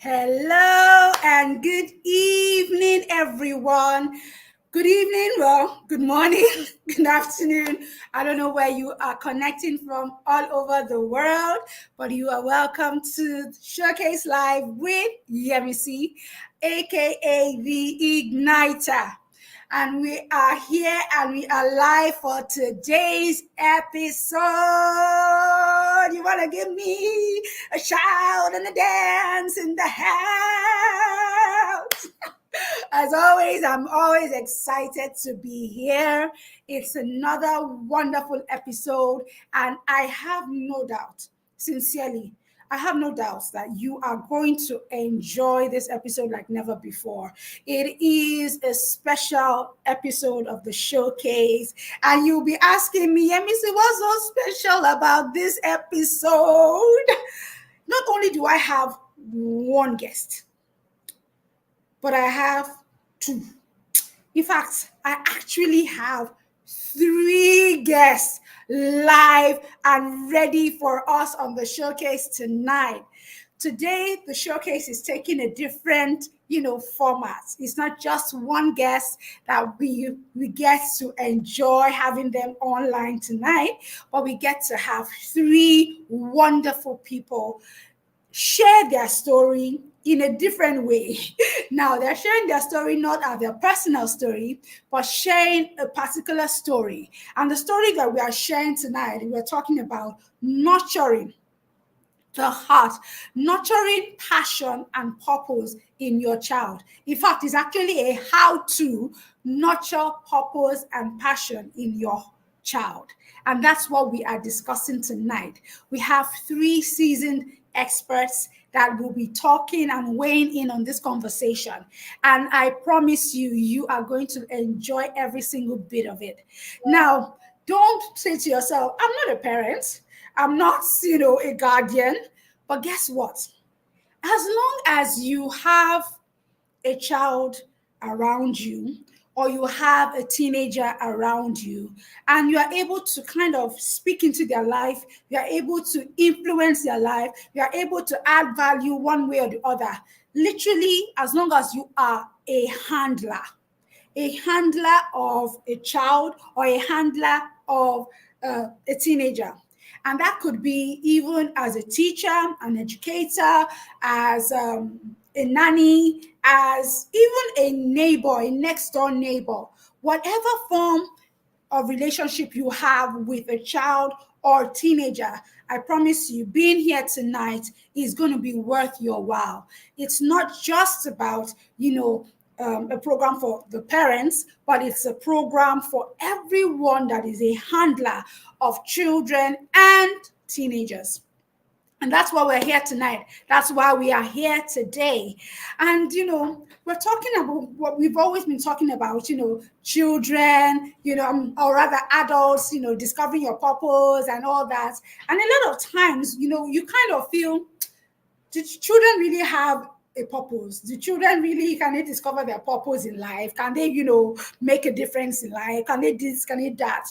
Hello and good evening, everyone. Good evening, well, good morning, good afternoon. I don't know where you are connecting from all over the world, but you are welcome to Showcase Live with Yemisi, aka the Igniter. And we are here and we are live for today's episode. You want to give me a shout and a dance in the house? As always, I'm always excited to be here. It's another wonderful episode, and I have no doubt, sincerely, I have no doubts that you are going to enjoy this episode like never before. It is a special episode of the showcase, and you'll be asking me, Emisi, what's so special about this episode? Not only do I have one guest, but I have two. In fact, I actually have three guests live and ready for us on the showcase tonight. Today, the showcase is taking a different, format. It's not just one guest that we get to enjoy having them online tonight, but we get to have three wonderful people share their story in a different way. Now, they're sharing their story not as their personal story, but sharing a particular story. And the story that we are sharing tonight, we're talking about nurturing the heart, nurturing passion and purpose in your child. In fact, it's actually a how to nurture purpose and passion in your child. And that's what we are discussing tonight. We have three seasoned experts that will be talking and weighing in on this conversation. And I promise you, you are going to enjoy every single bit of it. Now, don't say to yourself, I'm not a parent. I'm not, a guardian. But guess what? As long as you have a child around you, or you have a teenager around you, and you are able to kind of speak into their life, you are able to influence their life, you are able to add value one way or the other. Literally, as long as you are a handler of a child or a handler of a teenager. And that could be even as a teacher, an educator, as a nanny, as even a neighbor, a next door neighbor, whatever form of relationship you have with a child or teenager, I promise you, being here tonight is going to be worth your while. It's not just about, a program for the parents, but it's a program for everyone that is a handler of children and teenagers. And that's why we're here tonight. That's why we are here today. And, we're talking about what we've always been talking about, children, or rather adults, discovering your purpose and all that. And a lot of times, you kind of feel, do children really have a purpose? Do children really, can they discover their purpose in life? Can they, make a difference in life? Can they this, can they that?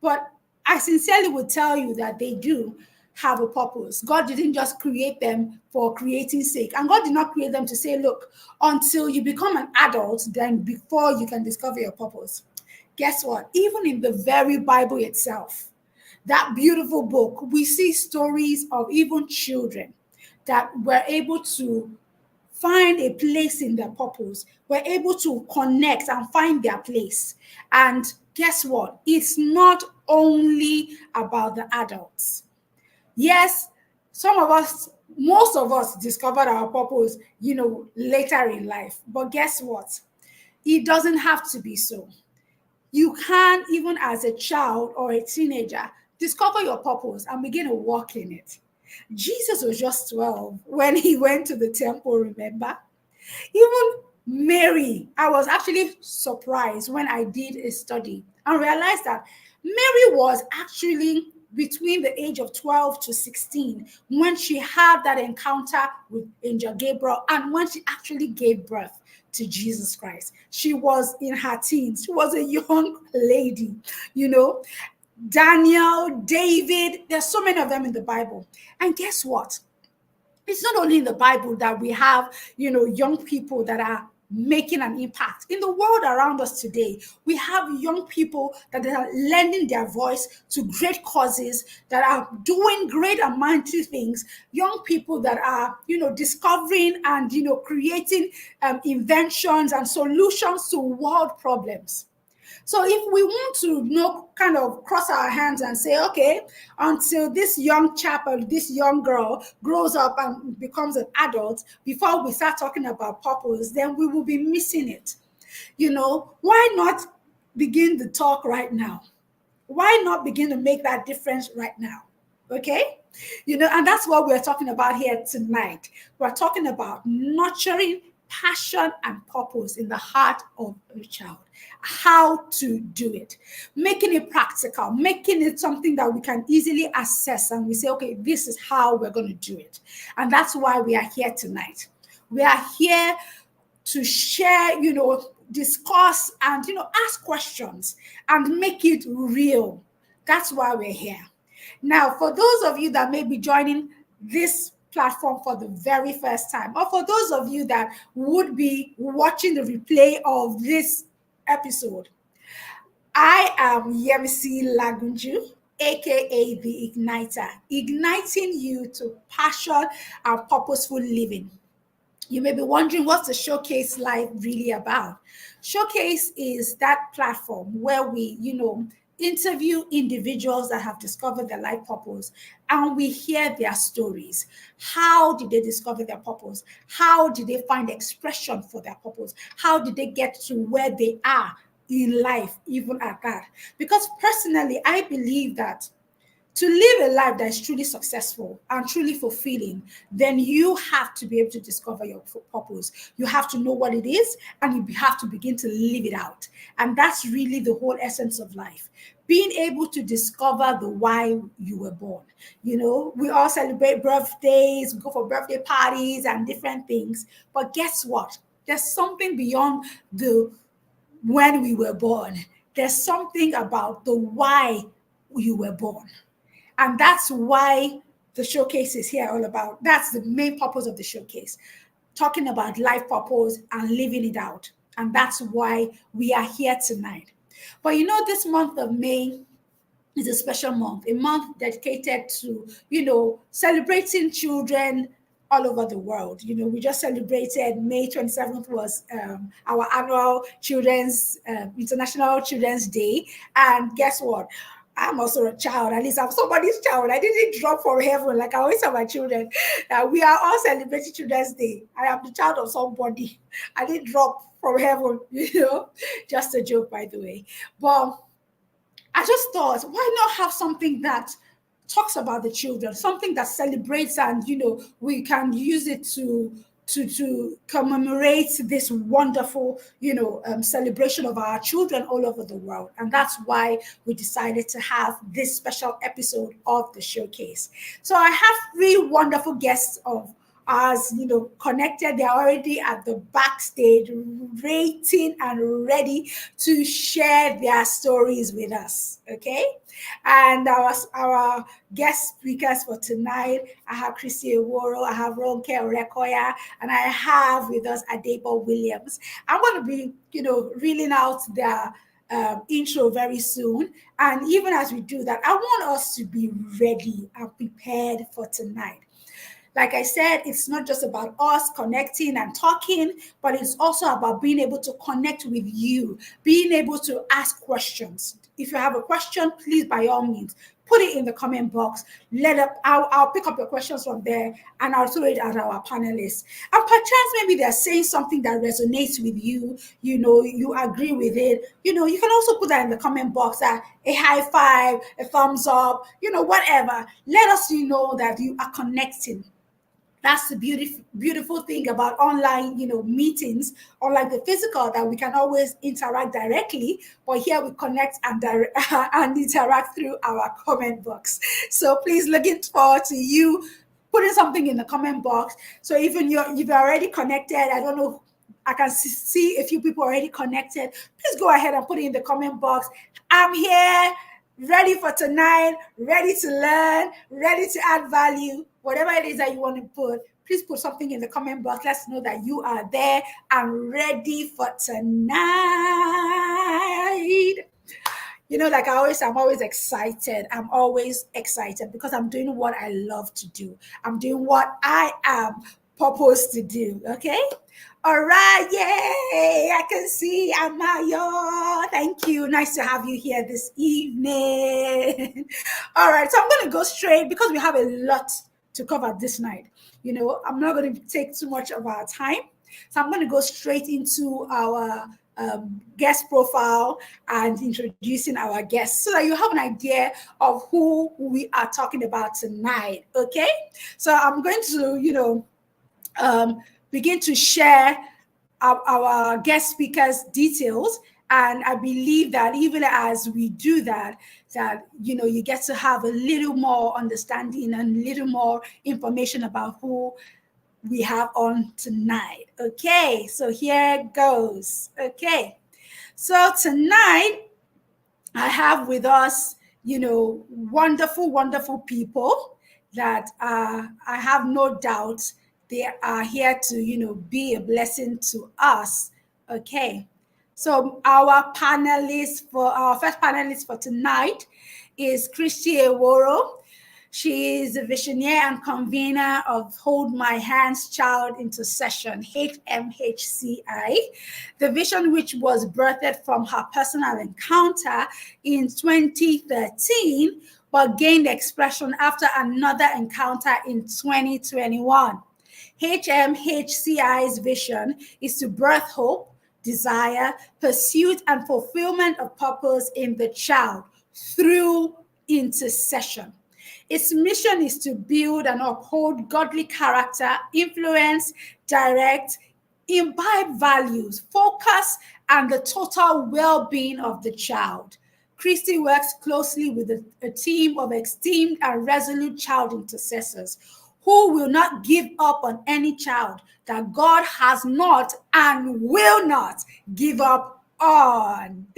But I sincerely would tell you that they do have a purpose. God didn't just create them for creating sake. And God did not create them to say, look, until you become an adult, then before you can discover your purpose. Guess what? Even in the very Bible itself, that beautiful book, we see stories of even children that were able to find a place in their purpose, were able to connect and find their place. And guess what? It's not only about the adults. Yes, most of us discovered our purpose, later in life. But guess what? It doesn't have to be so. You can, even as a child or a teenager, discover your purpose and begin to walk in it. Jesus was just 12 when he went to the temple, remember? Even Mary, I was actually surprised when I did a study and realized that Mary was actually between the age of 12 to 16 when she had that encounter with Angel Gabriel and when she actually gave birth to Jesus Christ. She was in her teens. She was a young lady, Daniel, David, there's so many of them in the Bible. And guess what? It's not only in the Bible that we have, young people that are making an impact in the world around us today. We have young people that are lending their voice to great causes, that are doing great and mighty things. Young people that are, discovering and, creating inventions and solutions to world problems. So if we want to, kind of cross our hands and say, okay, until this young chap or this young girl grows up and becomes an adult, before we start talking about purpose, then we will be missing it. Why not begin the talk right now? Why not begin to make that difference right now? Okay? And that's what we're talking about here tonight. We're talking about nurturing passion and purpose in the heart of a child. How to do it, making it practical, making it something that we can easily assess, and we say, okay, this is how we're going to do it. And that's why we are here tonight. We are here to share, discuss and, ask questions and make it real. That's why we're here. Now, for those of you that may be joining this platform for the very first time, or for those of you that would be watching the replay of this episode, I am Yemisi Lagunju, aka the Igniter, igniting you to passion and purposeful living. You may be wondering, what's the Showcase Live really about? Showcase is that platform where we, interview individuals that have discovered their life purpose, and we hear their stories. How did they discover their purpose? How did they find expression for their purpose? How did they get to where they are in life, even at that? Because personally, I believe that to live a life that is truly successful and truly fulfilling, then you have to be able to discover your purpose. You have to know what it is, and you have to begin to live it out. And that's really the whole essence of life. Being able to discover the why you were born. We all celebrate birthdays, we go for birthday parties and different things. But guess what? There's something beyond the when we were born. There's something about the why you were born. And that's why the showcase is here all about. That's the main purpose of the showcase, talking about life purpose and living it out. And that's why we are here tonight. But this month of May is a special month, a month dedicated to, celebrating children all over the world. We just celebrated May 27th was our annual International Children's Day. And guess what? I'm also a child. At least I'm somebody's child. I didn't drop from heaven like I always tell my children. We are all celebrating Children's Day. I am the child of somebody. I didn't drop from heaven, Just a joke, by the way. But I just thought, why not have something that talks about the children, something that celebrates, and we can use it to commemorate this wonderful celebration of our children all over the world. And that's why we decided to have this special episode of the showcase. So I have three wonderful guests of ours, connected. They're already at the backstage, waiting and ready to share their stories with us. Okay. And our guest speakers for tonight, I have Christie Eworo, I have Aderonke Orekoya, and I have with us Adebola Williams. I'm going to be, reeling out their intro very soon. And even as we do that, I want us to be ready and prepared for tonight. Like I said, it's not just about us connecting and talking, but it's also about being able to connect with you, being able to ask questions. If you have a question, please, by all means, put it in the comment box. I'll pick up your questions from there, and I'll throw it at our panelists. And perchance maybe they're saying something that resonates with you, you agree with it. You can also put that in the comment box, a high five, a thumbs up, whatever. Let us know that you are connecting. That's the beautiful thing about online, meetings, unlike the physical that we can always interact directly. But here we connect and and interact through our comment box. So please, looking forward to you putting something in the comment box. So even if you're already connected, I don't know, I can see a few people already connected. Please go ahead and put it in the comment box. I'm here, ready for tonight, ready to learn, ready to add value. Whatever it is that you want to put, please put something in the comment box. Let's know that you are there and ready for tonight. Like I'm always excited. I'm always excited because I'm doing what I love to do. I'm doing what I am purposed to do. Okay. All right. Yay. I can see Amayo. Thank you. Nice to have you here this evening. All right. So I'm going to go straight because we have a lot to cover this night. I'm not going to take too much of our time. So I'm going to go straight into our guest profile and introducing our guests so that you have an idea of who we are talking about tonight. Okay. So I'm going to, begin to share our guest speakers' details. And I believe that even as we do that, you get to have a little more understanding and a little more information about who we have on tonight. Okay, so here goes. Okay, so tonight I have with us, wonderful, wonderful people that I have no doubt they are here to, be a blessing to us. Okay, so our first panelist for tonight is Christie Eworo. She is the visionary and convener of Hold My Hands Child Intercession, HMHCI, the vision which was birthed from her personal encounter in 2013, but gained expression after another encounter in 2021. HMHCI's vision is to birth hope, desire, pursuit, and fulfillment of purpose in the child through intercession. Its mission is to build and uphold godly character, influence, direct, imbibe values, focus, and the total well-being of the child. Christie works closely with a team of esteemed and resolute child intercessors who will not give up on any child that God has not and will not give up on.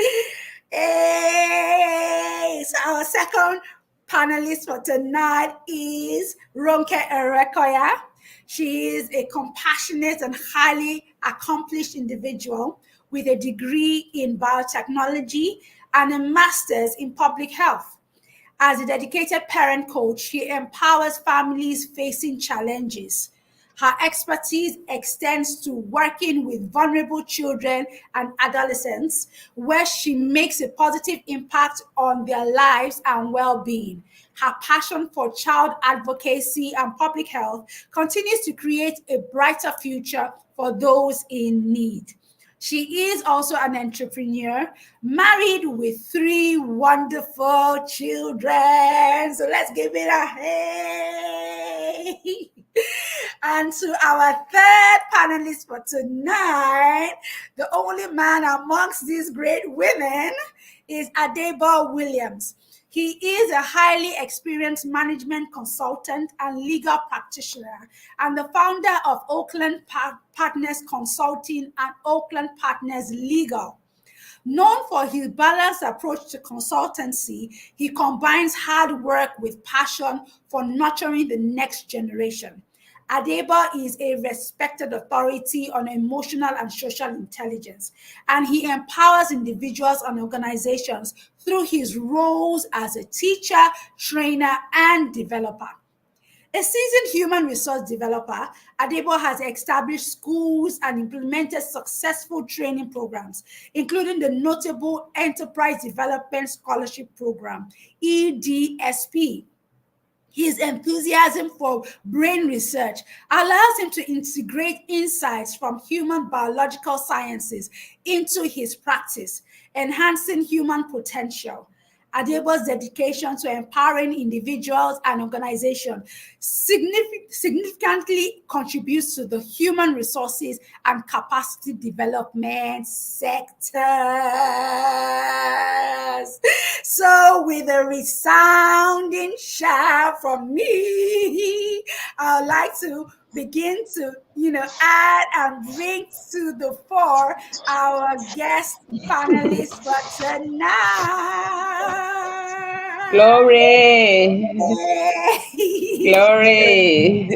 Hey, so our second panelist for tonight is Aderonke Orekoya. She is a compassionate and highly accomplished individual with a degree in biotechnology and a master's in public health. As a dedicated parent coach, she empowers families facing challenges. Her expertise extends to working with vulnerable children and adolescents, where she makes a positive impact on their lives and well-being. Her passion for child advocacy and public health continues to create a brighter future for those in need. She is also an entrepreneur, married with 3 wonderful children. So let's give it a hey. And to our third panelist for tonight, the only man amongst these great women is Adebola Williams. He is a highly experienced management consultant and legal practitioner and the founder of Oakland Partners Consulting and Oakland Partners Legal. Known for his balanced approach to consultancy, he combines hard work with passion for nurturing the next generation. Adebola is a respected authority on emotional and social intelligence, and he empowers individuals and organizations through his roles as a teacher, trainer, and developer. A seasoned human resource developer, Adebola has established schools and implemented successful training programs, including the notable Enterprise Development Scholarship Program, EDSP. His enthusiasm for brain research allows him to integrate insights from human biological sciences into his practice, enhancing human potential. Adebola's dedication to empowering individuals and organizations significantly contributes to the human resources and capacity development sectors. So with a resounding shout from me, I would like to begin to, add and bring to the fore our guest panelists for tonight. Glory. Glory.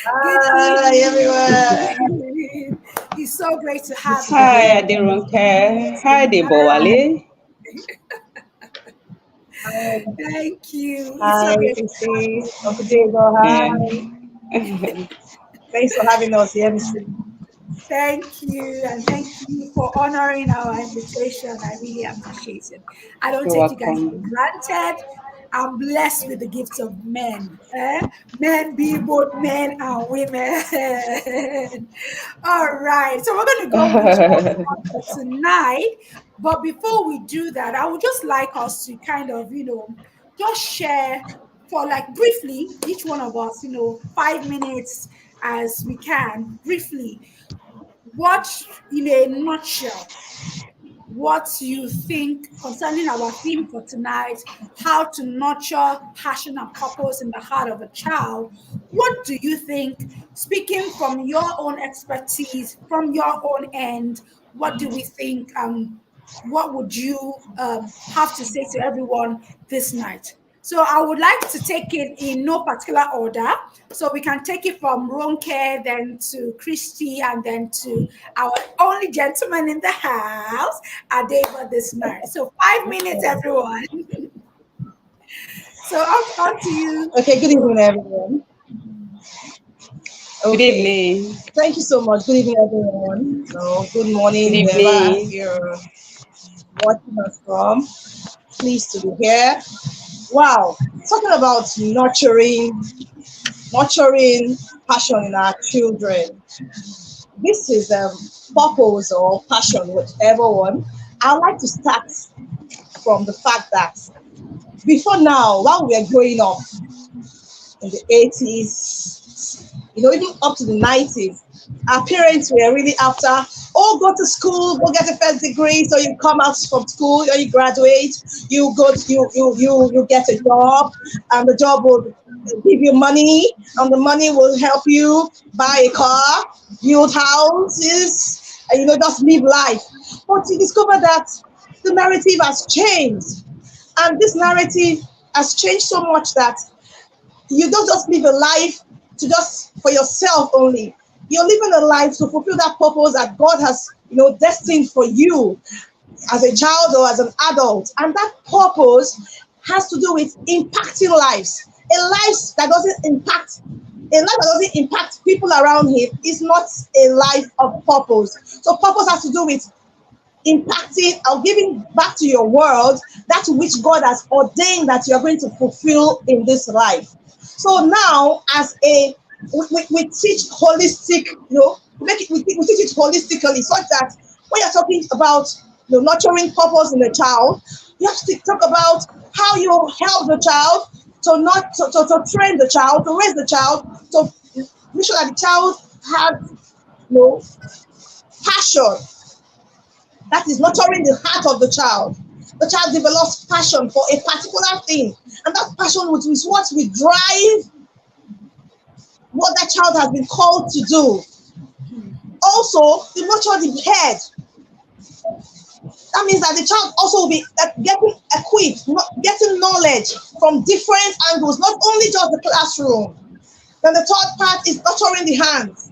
Good Hi, everyone. evening. It's so great to have you Hi, here Aderonke. Hi, Adebola tonight. Williams. Hi, Thank you. It's so hi, great to have Christie. you Uncle here. Diego, Yeah. hi. Thanks for having us here, Mr. Thank you, and thank you for honoring our invitation. I really appreciate it. I don't You're take you guys for welcome. granted. I'm blessed with the gifts of men. Men be both men and women. All right, so we're going to go into what we have for tonight. But before we do that, I would just like us to kind of, just share for like briefly, each one of us, 5 minutes as we can, briefly what, in a nutshell, what you think concerning our theme for tonight, how to nurture passion and purpose in the heart of a child. What do you think, speaking from your own expertise, from your own end, what do we think? What would you have to say to everyone this night? So I would like to take it in no particular order. So we can take it from Ronke, then to Christy, and then to our only gentleman in the house, Adeba, this night. So 5 minutes, everyone. So on to you. Okay, good evening, everyone. Good Okay, evening. thank you so much. Good evening, everyone. So, good Good morning, wherever evening. you're watching us from. Pleased to be here. Wow, talking about nurturing passion in our children. This is purpose or passion, whichever one. I'd like to start from the fact that before now, while we were growing up in the 80s, even up to the 90s, our parents were really after, oh, go to school, go get a first degree, so you come out from school, or you graduate, you go to, you get a job, and the job will give you money, and the money will help you buy a car, build houses, and just live life. But you discover that the narrative has changed, and this narrative has changed so much that you don't just live a life to just for yourself only. You're living a life to fulfill that purpose that God has, destined for you as a child or as an adult. And that purpose has to do with impacting lives. A life that doesn't impact people around him is not a life of purpose. So purpose has to do with impacting or giving back to your world that which God has ordained that you are going to fulfill in this life. So now, as we teach holistic, we teach it holistically, such that when you're talking about nurturing purpose in a child, you have to talk about how you help the child to not to train the child, to raise the child, to make sure that the child has passion that is nurturing the heart of the child. The child develops passion for a particular thing, and that passion is what will drive what that child has been called to do. Also, the nurture the head. That means that the child also will be getting equipped, getting knowledge from different angles, not only just the classroom. Then the third part is nurturing the hands,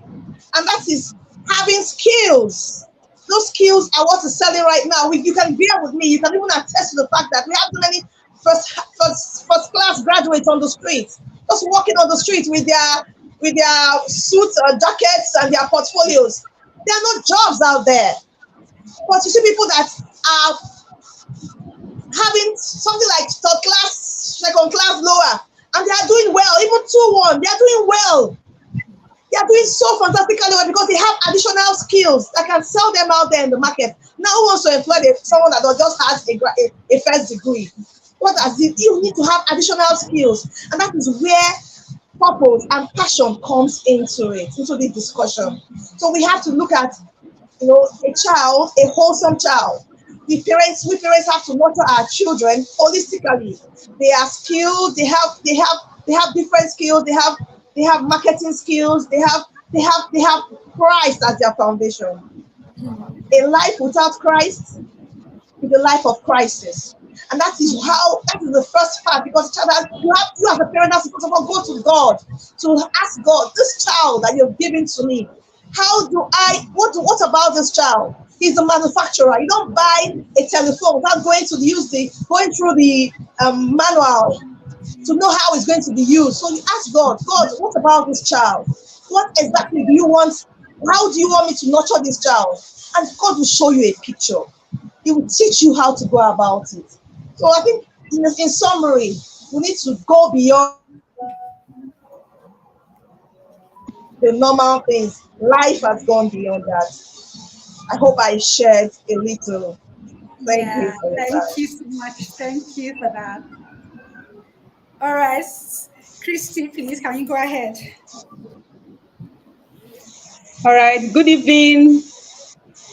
and that is having skills. Those skills are what is selling right now. You can bear with me. You can even attest to the fact that we have so many first class graduates on the street, just walking on the street with their suits, jackets, and their portfolios. There are no jobs out there, but you see people that are having something like third class, second class, lower, and they are doing well. Even 2-1, they are doing well. They are doing so fantastically well because they have additional skills that can sell them out there in the market. Now, who wants to employ someone that just has a first degree? What does it? You need to have additional skills, and that is where purpose and passion comes into this discussion. So we have to look at, a child, a wholesome child. We parents have to nurture our children holistically. They are skilled. They have different skills. They have marketing skills. They have Christ as their foundation. A life without Christ is a life of crisis, and that is the first part, because you as a parent have to first of all go to God to ask God, this child that you've given to me, what about this child? He's the manufacturer. You don't buy a telephone without going through the manual to know how it's going to be used. So you ask God, what about this child? What exactly do you want? How do you want me to nurture this child? And God will show you a picture. He will teach you how to go about it. So I think in summary, we need to go beyond the normal things. Life has gone beyond that. I hope I shared a little. Thank you Yeah, for your thank time. you so much. Thank you for that. All right, Christy, please, can you go ahead? All right. Good evening,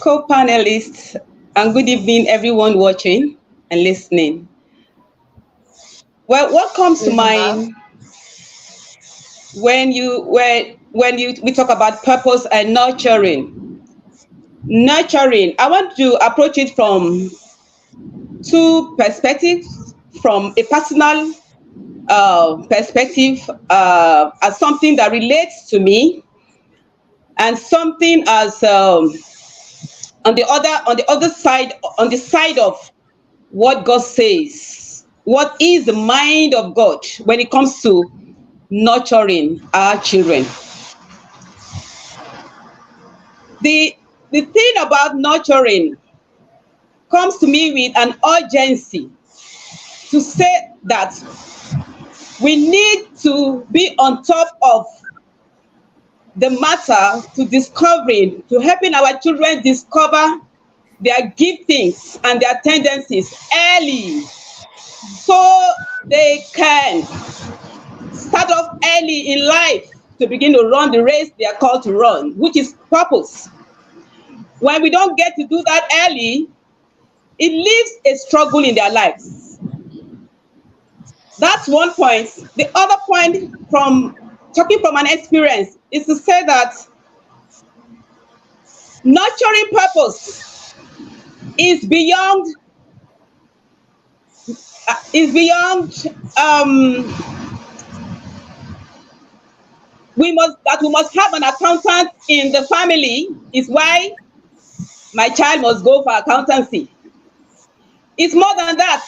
co-panelists, and good evening, everyone watching and listening. Well, what comes to Evening, ma'am. mind when we talk about purpose and nurturing? Nurturing, I want to approach it from two perspectives: from a personal perspective, as something that relates to me, and something as on the other side, on the side of what God says. What is the mind of God when it comes to nurturing our children? The thing about nurturing comes to me with an urgency to say that we need to be on top of the matter, to helping our children discover their giftings and their tendencies early, so they can start off early in life to begin to run the race they are called to run, which is purpose. When we don't get to do that early, it leaves a struggle in their lives. That's one point. The other point, from talking from an experience, is to say that nurturing purpose is beyond is beyond we must have an accountant in the family. Is why my child must go for accountancy. It's more than that.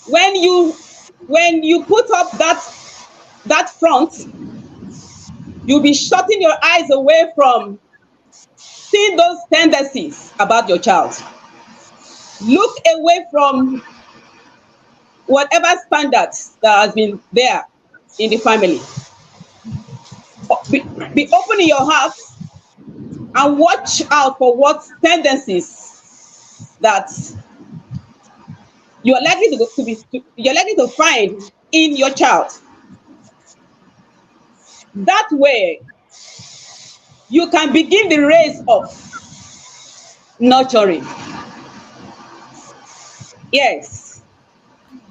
When you put up that front, you'll be shutting your eyes away from seeing those tendencies about your child. Look away from whatever standards that has been there in the family. Be open in your heart and watch out for what tendencies that you're likely to find in your child. That way, you can begin the race of nurturing. Yes,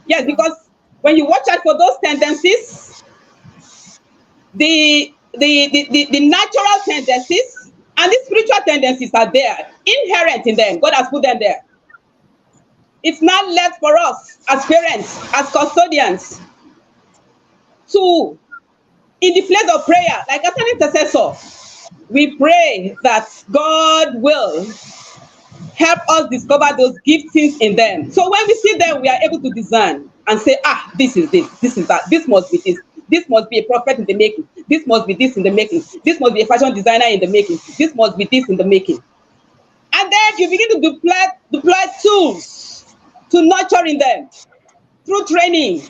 because when you watch out for those tendencies, the natural tendencies and the spiritual tendencies are there, inherent in them. God has put them there. It's not left for us as parents, as custodians, to, in the place of prayer, like as an intercessor, we pray that God will help us discover those giftings in them. So when we see them, we are able to discern and say, this is that, this must be this must be a prophet in the making, this must be this in the making, this must be a fashion designer in the making, this must be this in the making. And then you begin to deploy tools to nurturing them through training.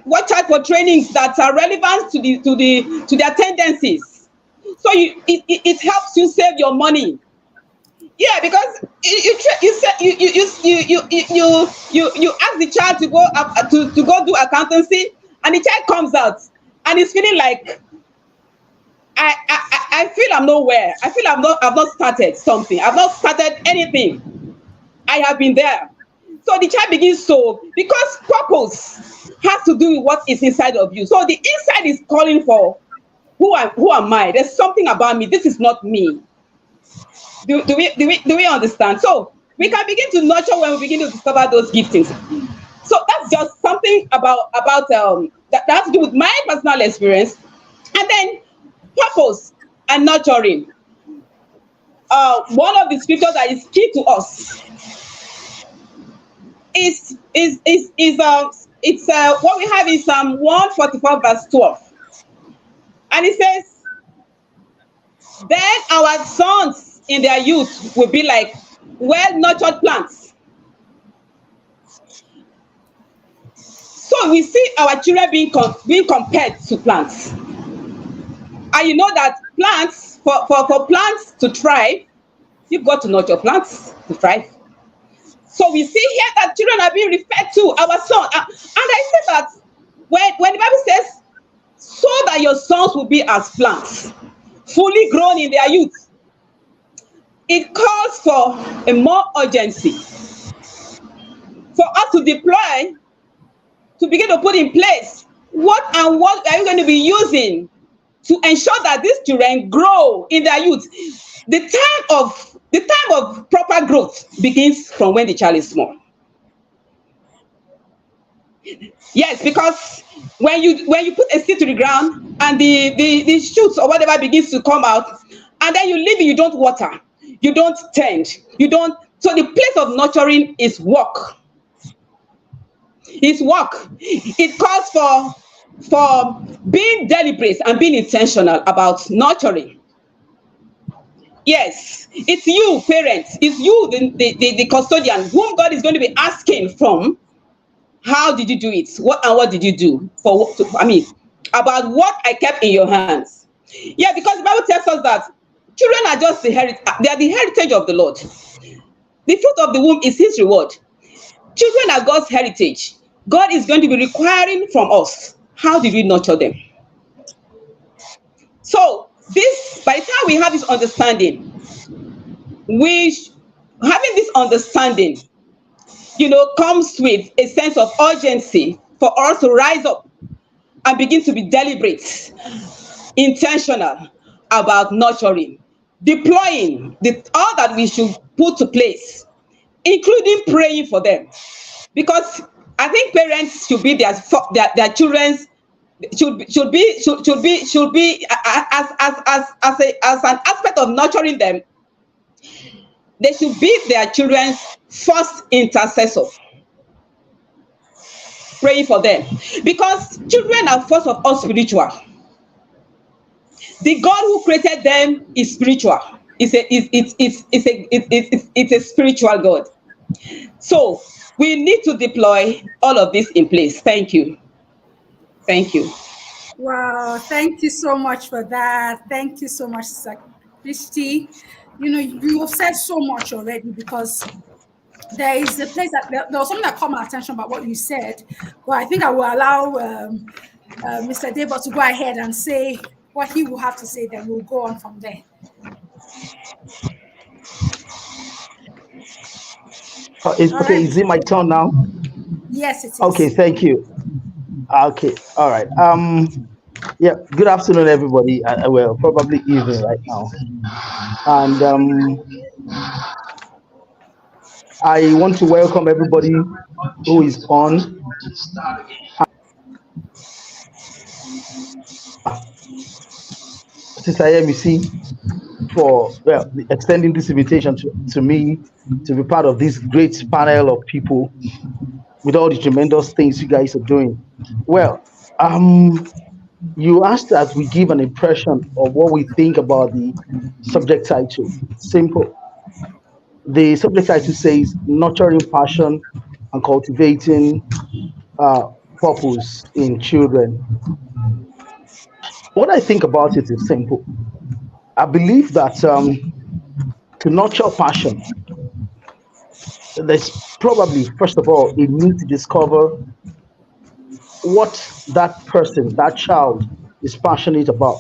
Watch out for trainings that are relevant to their tendencies. So it helps you save your money. Yeah, because you ask the child to go up to go do accountancy, and the child comes out and is feeling like, I feel I'm nowhere. I feel I've not started something. I've not started anything. I have been there. So the child begins to, because purpose has to do with what is inside of you. So the inside is calling for, who am I? There's something about me. This is not me. Do we understand? So we can begin to nurture when we begin to discover those giftings. So something about that has to do with my personal experience, and then purpose and nurturing. One of the scriptures that is key to us is it's what we have in Psalm 144 verse 12, and it says, "Then our sons in their youth will be like well-nurtured plants." So we see our children being compared to plants, and you know that plants, for plants to thrive, you've got to nurture plants to thrive. So we see here that children are being referred to, our son, and I say that when the Bible says, "So that your sons will be as plants, fully grown in their youth," it calls for a more urgency for us to deploy, to begin to put in place what are we going to be using to ensure that these children grow in their youth. The time of proper growth begins from when the child is small. Yes, because when you put a seed to the ground and the shoots or whatever begins to come out, and then you leave it, you don't water, you don't tend, you don't. So the place of nurturing is work. It's work. It calls for being deliberate and being intentional about nurturing. Yes, it's you, parents. It's you, the custodian, whom God is going to be asking from. How did you do it? What did you do about what I kept in your hands? Yeah, because the Bible tells us that children are just they are the heritage of the Lord. The fruit of the womb is His reward. Children are God's heritage. God is going to be requiring from us. How did we nurture them? So by the time we have this understanding, having this understanding, comes with a sense of urgency for us to rise up and begin to be deliberate, intentional about nurturing, deploying all that we should put to place, including praying for them, because I think parents should be their children's should be as an aspect of nurturing them. They should be their children's first intercessor, praying for them, because children are first of all spiritual. The God who created them is spiritual. It's a spiritual God. So we need to deploy all of this in place. Thank you. Thank you. Wow, thank you so much for that. Thank you so much, Christie. You have said so much already, because there is a place that there was something that caught my attention about what you said. But I think I will allow Mr. Adebola to go ahead and say what he will have to say, then we'll go on from there. Okay, is it my turn now? Yes, it is. Okay, thank you. Okay, all right. Yeah, good afternoon, everybody. Well, probably evening right now. And I want to welcome everybody who is on. Sister MEC, for extending this invitation to me to be part of this great panel of people with all the tremendous things you guys are doing. Well, you asked that we give an impression of what we think about the subject title. Simple. The subject title says nurturing passion and cultivating purpose in children. What I think about it is simple. I believe that to nurture passion, there's probably, first of all, a need to discover what that person, that child, is passionate about.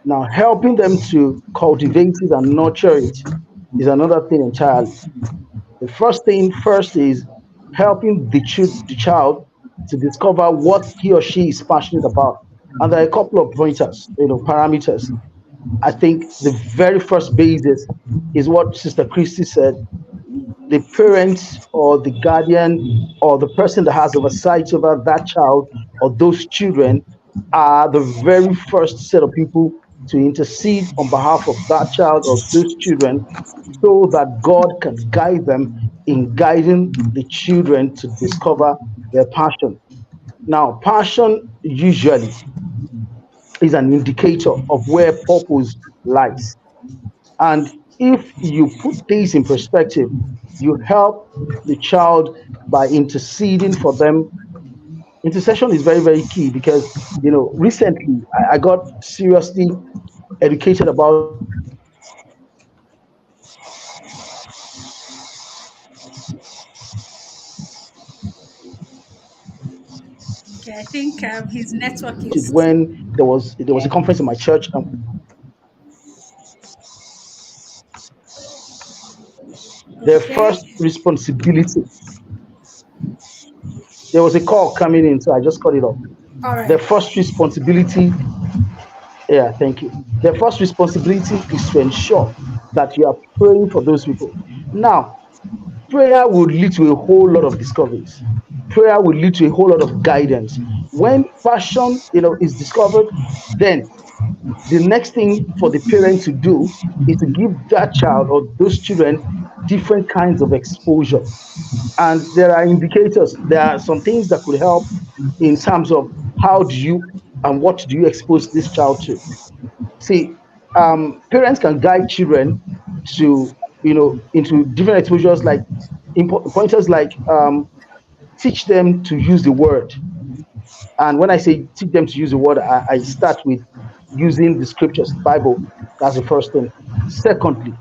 Now, helping them to cultivate it and nurture it is another thing entirely. The first thing is helping the child to discover what he or she is passionate about. And there are a couple of pointers, parameters. I think the very first basis is what Sister Christie said. the parents or the guardian or the person that has oversight over that child or those children are the very first set of people to intercede on behalf of that child or those children so that God can guide them in guiding the children to discover their passion. Now, passion usually is an indicator of where purpose lies. And if you put this in perspective, you help the child by interceding for them. Intercession is very, very key because, recently I got seriously educated about intercession. And intercession Okay, I think his network is when there was a conference in my church. Their okay. first responsibility, there was a call coming in, so I just cut it off. All Their right. first responsibility, yeah, thank you. Their first responsibility is to ensure that you are praying for those people. Now, prayer would lead to a whole lot of discoveries. Prayer will lead to a whole lot of guidance. When passion, is discovered, then the next thing for the parent to do is to give that child or those children different kinds of exposure. And there are indicators. There are some things that could help in terms of how do you and what do you expose this child to. See, parents can guide children to, into different exposures, like pointers like teach them to use the word. And when I say teach them to use the word, I start with using the scriptures, Bible. That's the first thing. Secondly,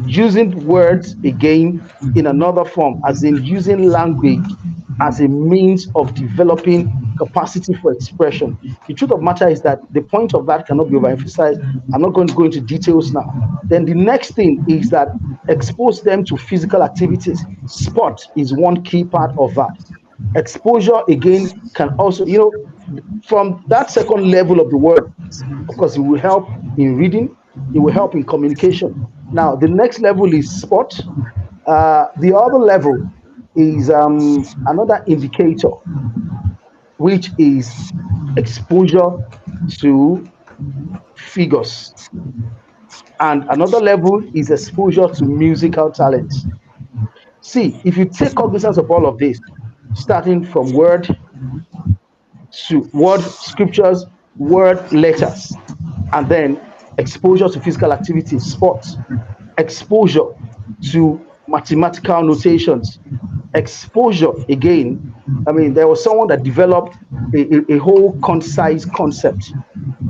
using words again in another form, as in using language as a means of developing capacity for expression. The truth of the matter is that the point of that cannot be overemphasized. I'm not going to go into details now. Then the next thing is that expose them to physical activities. Sport is one key part of that. Exposure again can also, from that second level of the word, of course, it will help in reading, it will help in communication. Now, the next level is sport. The other level is another indicator, which is exposure to figures. And another level is exposure to musical talents. See, if you take cognizance of all of this, starting from word to word scriptures, word letters, and then exposure to physical activities, sports, exposure to mathematical notations, exposure again. I mean, there was someone that developed a whole concise concept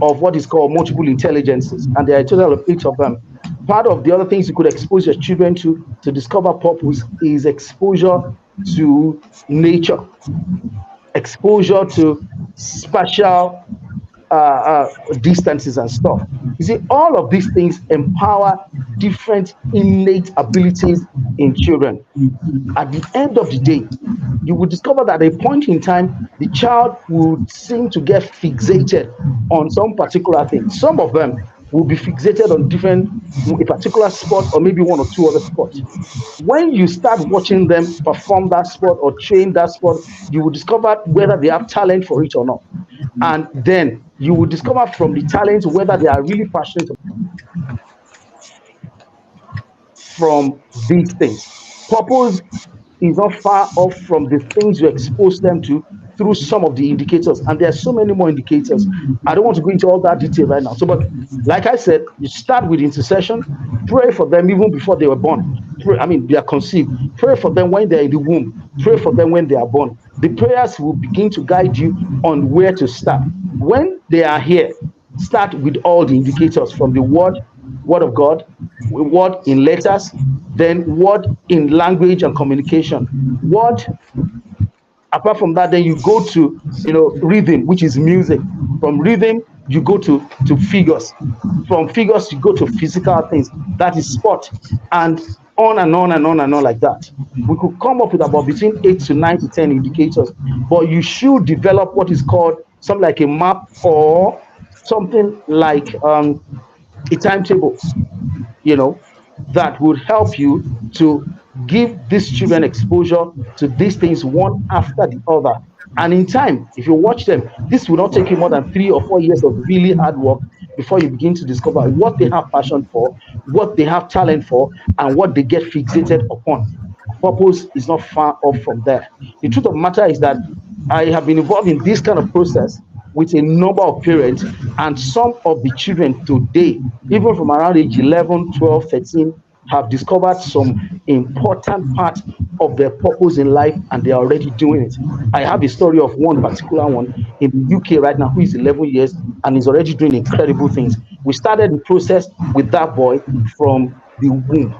of what is called multiple intelligences, and there are a total of 8 of them. Part of the other things you could expose your children to discover purpose is exposure to nature, exposure to spatial distances and stuff. You see, all of these things empower different innate abilities in children. At the end of the day, you will discover that at a point in time, the child would seem to get fixated on some particular thing. Some of them will be fixated on a particular sport or maybe one or two other sports. When you start watching them perform that sport or train that sport, you will discover whether they have talent for it or not. And then you will discover from the talent whether they are really passionate from these things. Purpose is not far off from the things you expose them to through some of the indicators. And there are so many more indicators. I don't want to go into all that detail right now. So, but like I said, you start with intercession, pray for them even before they were born. They are conceived. Pray for them when they're in the womb. Pray for them when they are born. The prayers will begin to guide you on where to start. When they are here, start with all the indicators from the word of God, word in letters, then word in language and communication. Word, apart from that, then you go to rhythm, which is music. From rhythm, you go to figures. From figures, you go to physical things. That is sport. And on and on and on and on like that. We could come up with about between 8 to 9 to 10 indicators, but you should develop what is called something like a map or something like a timetable, that would help you to give these children exposure to these things one after the other. And in time, if you watch them, this will not take you more than 3 or 4 years of really hard work before you begin to discover what they have passion for, what they have talent for, and what they get fixated upon. Purpose is not far off from there. The truth of the matter is that I have been involved in this kind of process with a number of parents, and some of the children today, even from around age 11, 12, 13, have discovered some important part of their purpose in life, and they are already doing it. I have a story of one particular one in the UK right now who is 11 years and is already doing incredible things. We started the process with that boy from the womb.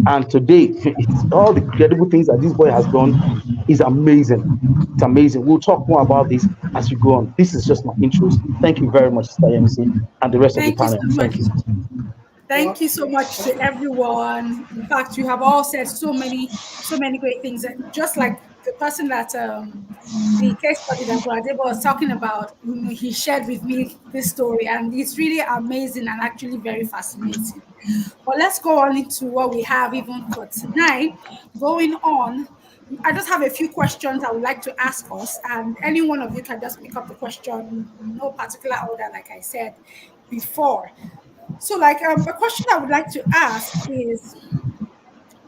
And today, it's all the incredible things that this boy has done is amazing. It's amazing. We'll talk more about this as we go on. This is just my intros. Thank you very much, Sister MC, and the rest of the Thank you panel. so much. Thank you. Thank you so much to everyone. In fact, you have all said so many great things. Just like the person that the case study that Adebola was talking about, he shared with me this story, and it's really amazing and actually very fascinating. But let's go on into what we have even for tonight. Going on, I just have a few questions I would like to ask us, and any one of you can just pick up the question, no particular order, like I said before. So, like, a question I would like to ask is,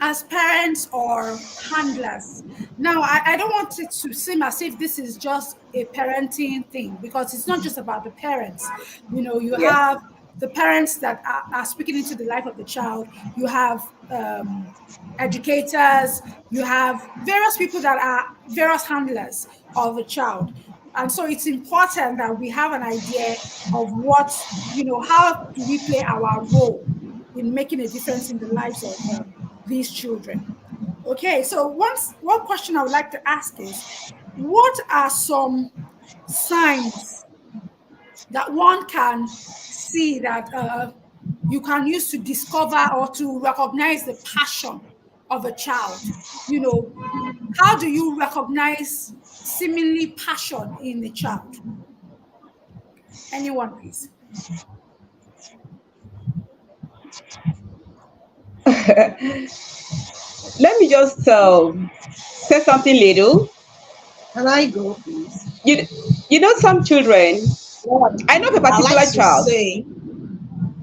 as parents or handlers, now I don't want it to seem as if this is just a parenting thing, because it's not just about the parents. You have the parents that are speaking into the life of the child. You have educators. You have various people that are various handlers of the child. And so it's important that we have an idea of what, how do we play our role in making a difference in the lives of these children. Okay, so one question I would like to ask is, what are some signs that one can see that you can use to discover or to recognize the passion of a child? How do you recognize seemingly passion in a child? Anyone, please. Let me just say something little. Can I go, please? You know, some children, I know a particular like child. Say,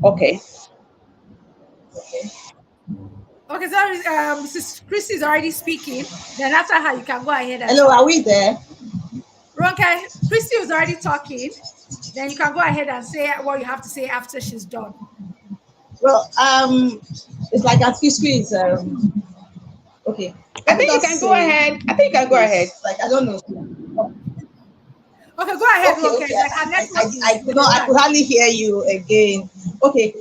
okay. Okay, so Mrs. Christie is already speaking. Then after her, you can go ahead and hello, talk. are we there? Ronke, Christie was already talking. Then you can go ahead and say what you have to say after she's done. Well, it's like at Fisky is okay. I think you can go ahead. Like, I don't know. Okay, go ahead, Ronke. Okay. Like, I could hardly hear you again. Okay.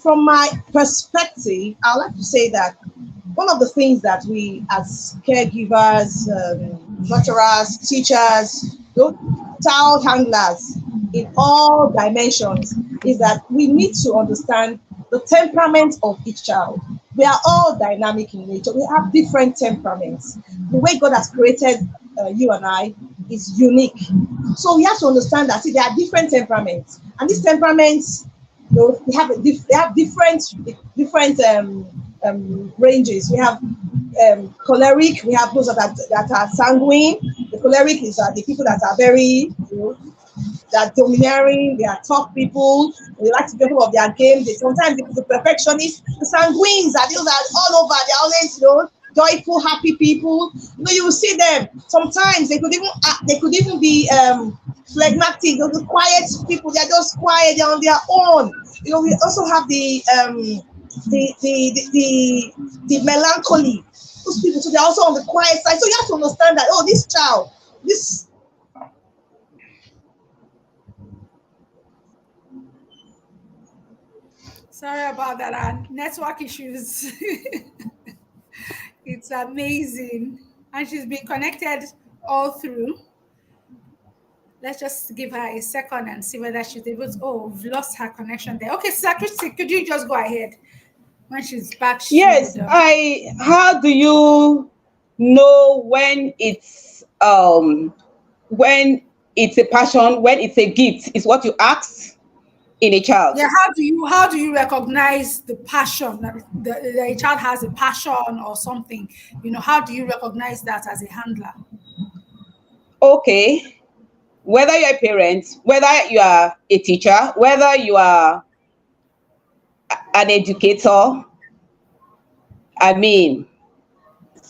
From my perspective, I would like to say that one of the things that we as caregivers, nurturers, teachers, child handlers in all dimensions is that we need to understand the temperament of each child. We are all dynamic in nature. We have different temperaments. The way God has created you and I is unique. So we have to understand that there are different temperaments, and these temperaments, they have different ranges. We have choleric. We have those that are sanguine. The choleric is the people that are very, they are domineering. They are tough people. They like to be people of their game. Sometimes the perfectionists. The sanguines are those that are all over. They're always, joyful, happy people. You will see them. Sometimes they could even be phlegmatic. The quiet people. They're just quiet. They're on their own. We also have the melancholy. Those people, so they're also on the quiet side. So you have to understand that, this child, this. Sorry about that. Network issues. It's amazing. And she's been connected all through. Let's just give her a second and see whether she's able to. Oh, we've lost her connection there. Okay, Sister Christie, could you just go ahead? When she's back, Yes, how do you know when it's a passion, when it's a gift, is what you asked. in a child. Yeah, how do you recognize the passion that the child has a passion or something? How do you recognize that as a handler? Okay, whether you're a parent, whether you are a teacher, whether you are an educator, I mean,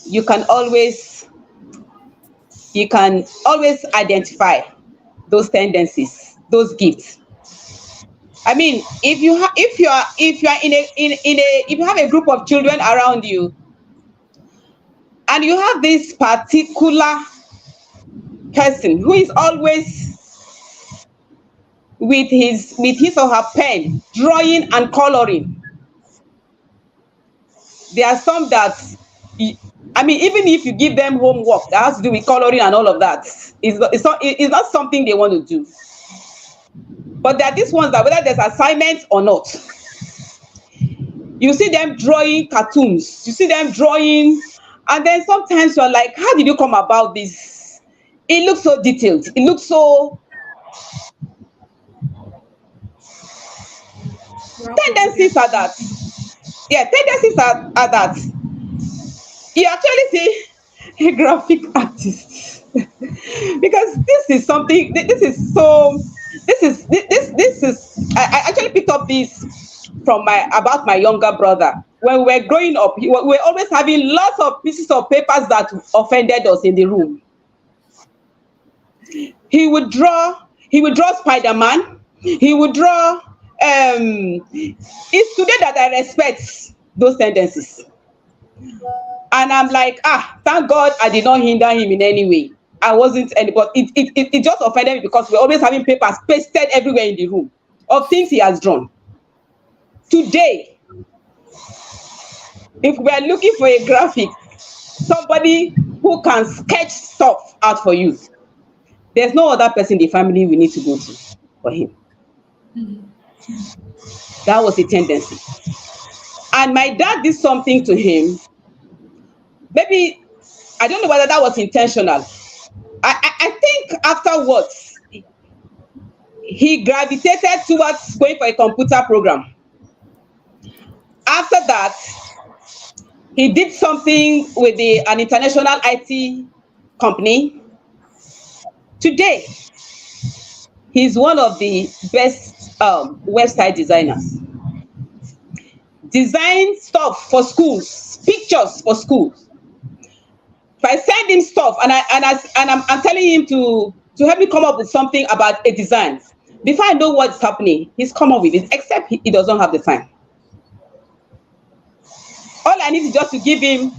you can always identify those tendencies, those gifts. I mean, if you are if you have a group of children around you and you have this particular person who is always with his or her pen drawing and coloring, there are some that I mean, even if you give them homework that has to do with coloring and all of that, it's not something they want to do. But there are these ones that whether there's assignments or not, you see them drawing cartoons, you see them drawing, and then sometimes you're like, how did you come about this? It looks so detailed. It looks so. Tendencies are that. Yeah, tendencies are that. You actually see a graphic artist because this is something. This is so. This is. I actually picked up this from about my younger brother. When we were growing up, we were always having lots of pieces of papers that offended us in the room. He would draw Spider-Man. He would draw. It's today that I respect those tendencies. And I'm like, thank God I did not hinder him in any way. I wasn't any, but it just offended me because we're always having papers pasted everywhere in the room of things he has drawn. Today, if we're looking for a graphic, somebody who can sketch stuff out for you, there's no other person in the family we need to go to for him. That was a tendency. And my dad did something to him. Maybe, I don't know whether that was intentional. I think afterwards, he gravitated towards going for a computer program. After that, he did something with an international IT company. Today, he's one of the best website designers. Design stuff for schools, pictures for schools. If I send him stuff and I'm telling him to help me come up with something about a design, before I know what's happening, he's come up with it, except he doesn't have the time. All I need is just to give him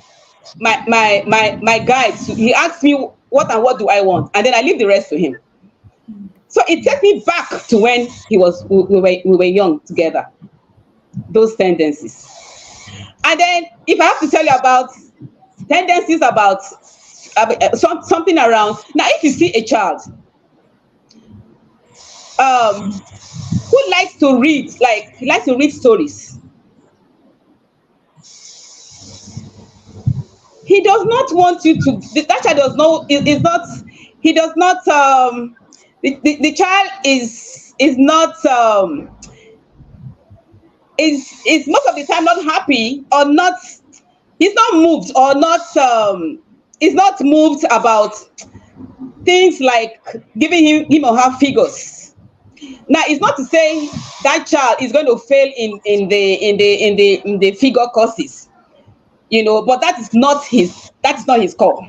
my guides. He asks me what do I want, and then I leave the rest to him. So it takes me back to when we were young together. Those tendencies. And then if I have to tell you about tendencies about something around, now if you see a child who likes to read, he likes to read stories, he does not want you to, that child does not, is not, he does not, the child is not, is most of the time not happy or not, he's not moved or not, is not moved about things like giving him or her figures. Now, it's not to say that child is going to fail in the figure courses, but that is not his core.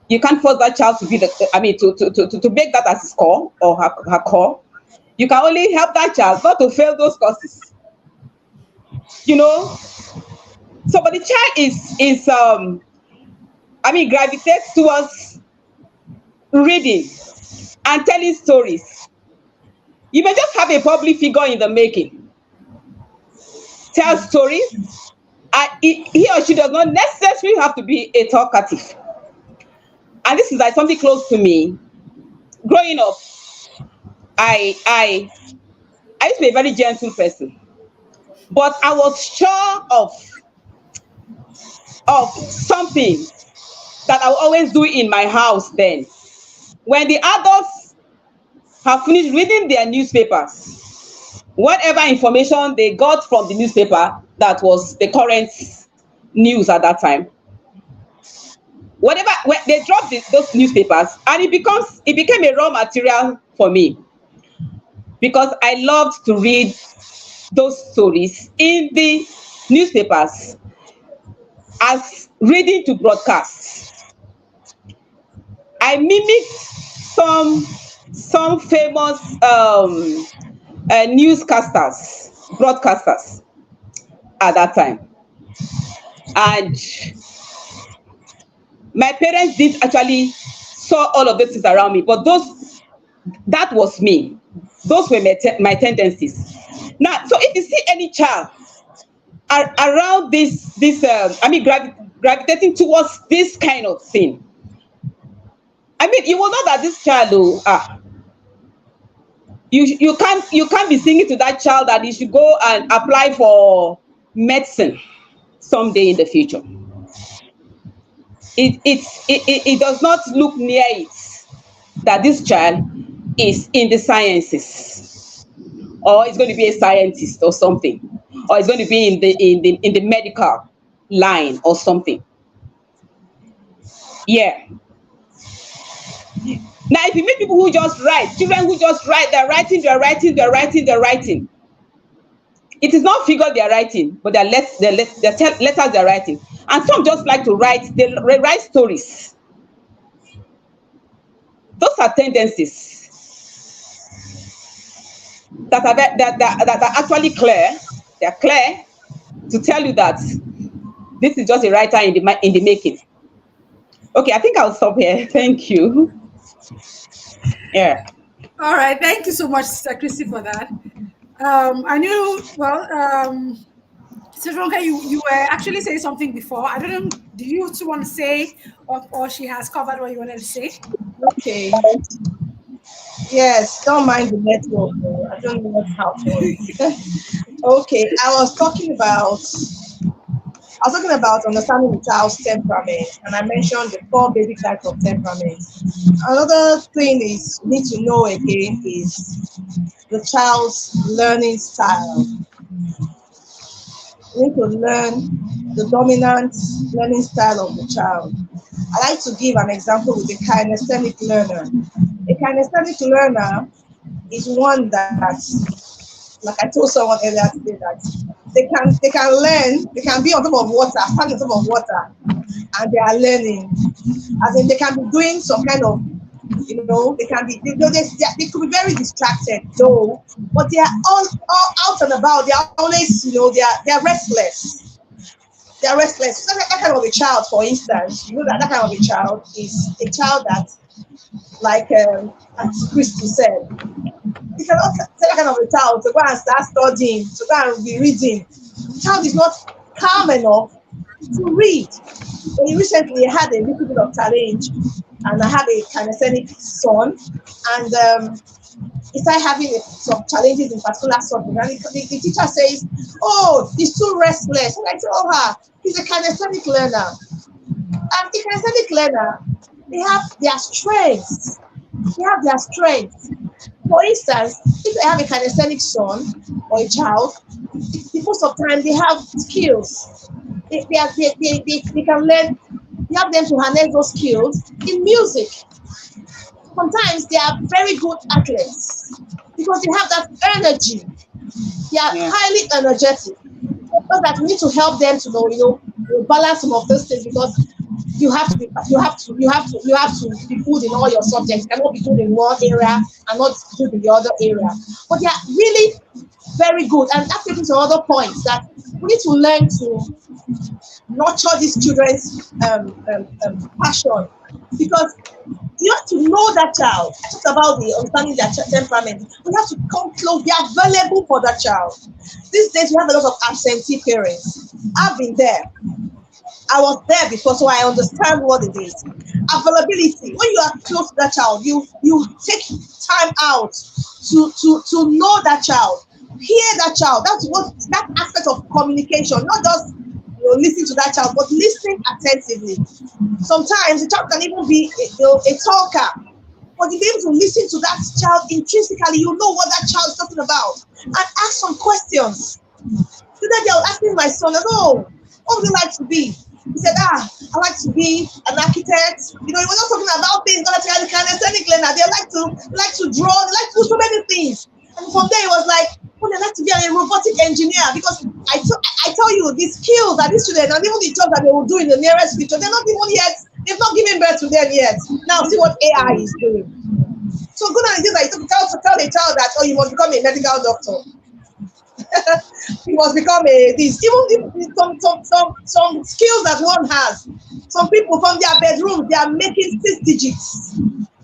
You can't force that child to be to make that as his core or her core. You can only help that child not to fail those courses. So, but the child gravitates towards reading and telling stories. You may just have a public figure in the making, tell stories, and he or she does not necessarily have to be a talkative. And this is like something close to me. Growing up, I used to be a very gentle person, but I was sure of something that I will always do in my house then. When the adults have finished reading their newspapers, whatever information they got from the newspaper that was the current news at that time, whatever when they dropped those newspapers, and it became a raw material for me, because I loved to read those stories in the newspapers as reading to broadcast. I mimicked some famous broadcasters at that time, and my parents did actually saw all of those things around me, but that was me. Those were my tendencies. Now, so if you see any child around gravitating towards this kind of thing, you will know that this child, you can't be singing to that child that he should go and apply for medicine someday in the future. It does not look near it that this child is in the sciences, or is going to be a scientist or something, or is going to be in the medical line or something. Yeah. Now, if you meet people who just write, children who just write, they're writing. It is not figure they are writing, but they're letters they're writing. And some just like to write, they write stories. Those are tendencies that are actually clear. They're clear to tell you that this is just a writer in the making. Okay, I think I'll stop here. Thank you. Yeah. All right. Thank you so much, Sister Christie, for that. I knew, Sister Aderonke, you were actually saying something before. I don't know, do you two want to say, or she has covered what you wanted to say? Okay. Yes, don't mind the network. I don't know what happened. Okay, I was talking about understanding the child's temperament, and I mentioned the 4 basic types of temperament. Another thing is need to know again is the child's learning style. We need to learn the dominant learning style of the child. I like to give an example with a kinesthetic learner. A kinesthetic learner is one that, like I told someone earlier today, that they can learn, they can be on top of water, stand on top of water, and they are learning. As in, they can be doing some kind of, they could be very distracted, though, but they are all out and about. They are always, they are restless. They are restless. So that kind of a child, for instance, that kind of a child is a child that, like as Christie said, you cannot tell that kind of a child to go and start studying, to go and be reading. The child is not calm enough to read. Recently had a little bit of challenge, and I have a kinesthetic son, and he started having some challenges in particular subjects. And the teacher says, "Oh, he's too restless." And I tell her, he's a kinesthetic learner. And the kinesthetic learner, they have their strengths. For instance, if I have a kinesthetic son or a child, most of the time they have skills. They can learn. You have them to harness those skills in music. Sometimes they are very good athletes because they have that energy. They are highly energetic. But that we need to help them to balance some of those things, because you have to be good in all your subjects. You cannot be good in one area and not good in the other area. But they are really very good, and that brings me to other points that we need to learn to nurture these children's passion, because you have to know that child. I talked about the understanding their temperament. We have to come close, be available for that child. These days we have a lot of absentee parents. I've been there. I was there before, so I understand what it is. Availability. When you are close to that child, you take time out to know that child, hear that child. That's what that aspect of communication, not just listening to that child, but listening attentively. Sometimes the child can even be a talker. but you'll be able to listen to that child intrinsically. You know what that child is talking about, and ask some questions. So that day I was asking my son, "Oh, what would you like to be?" He said, "I like to be an architect." You know, he was not talking about things that are kinesthetic learner. They like to draw, they like to do so many things. And from there, he was like, "Oh, they like to be a robotic engineer." Because I tell you, the skills that these students and even the jobs that they will do in the nearest future, they're not even yet, they've not given birth to them yet. Now, see what AI is doing. So good on it that you tell a child that, "Oh, you must become a medical doctor." You must become a this. Even some skills that one has. Some people from their bedrooms, they are making 6 digits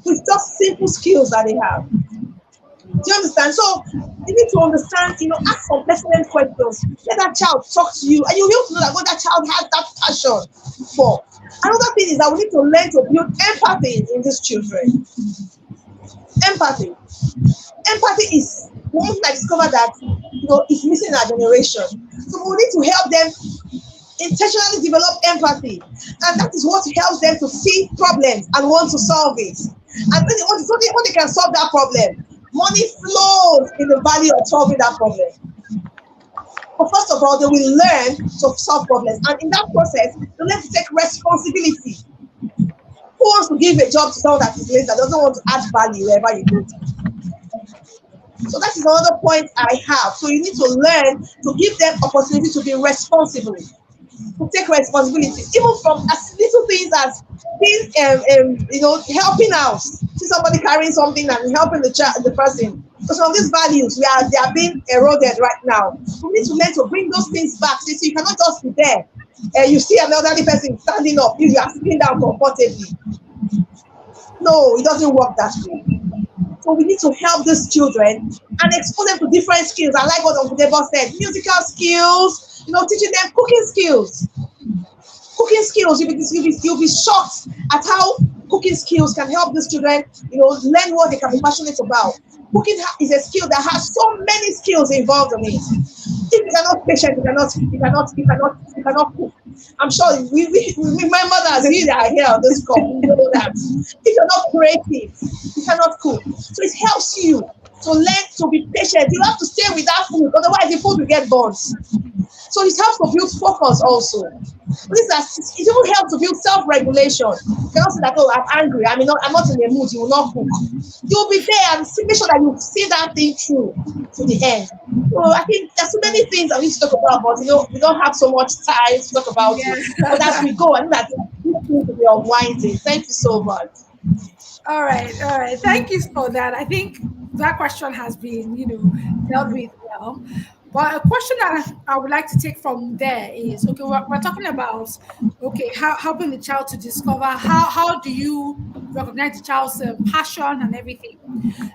with just simple skills that they have. Do you understand? So you need to understand, ask some pertinent questions. Let that child talk to you, and you will know that what that child has that passion for. Another thing is that we need to learn to build empathy in these children. Empathy. Empathy is one thing I discovered that is missing in our generation. So we need to help them intentionally develop empathy, and that is what helps them to see problems and want to solve it. And when they can solve that problem, money flows in the value of solving that problem. But first of all, they will learn to solve problems, and in that process, they learn to take responsibility. Who wants to give a job to someone that is lazy, that doesn't want to add value wherever you go to? So that is another point I have. So you need to learn to give them opportunity to be responsible, to take responsibility, even from as little things as being, helping out. See somebody carrying something and helping the person. Because of these values, they are being eroded right now. We need to learn to bring those things back. So you cannot just be there. You see an elderly person standing up, you are sitting down comfortably. No, it doesn't work that way. So we need to help these children and expose them to different skills. I like what Uncle Debo said, musical skills, teaching them cooking skills. Cooking skills, you'll be shocked at how cooking skills can help these children, learn what they can be passionate about. Cooking is a skill that has so many skills involved in it. If you are not patient, you cannot cook. I'm sure my mothers here that are here on this call, you know that. If you're not creative, you cannot cook. So it helps you to learn to be patient. You have to stay with that food, otherwise the food will get burnt. So it helps to build focus also. It even helps to build self-regulation. You cannot say that, "Oh, I'm angry, I'm not in the mood," you will not cook. You'll be there and make sure that you see that thing through to the end. So I think there's so many things that we need to talk about, but we don't have so much time to talk about it. But as we go, I think that this thing will be unwinding. Thank you so much. All right, all right. Thank you for that. I think that question has been, dealt with well. But a question that I would like to take from there is, okay, we're talking about, okay, how helping the child to discover how do you recognize the child's passion and everything.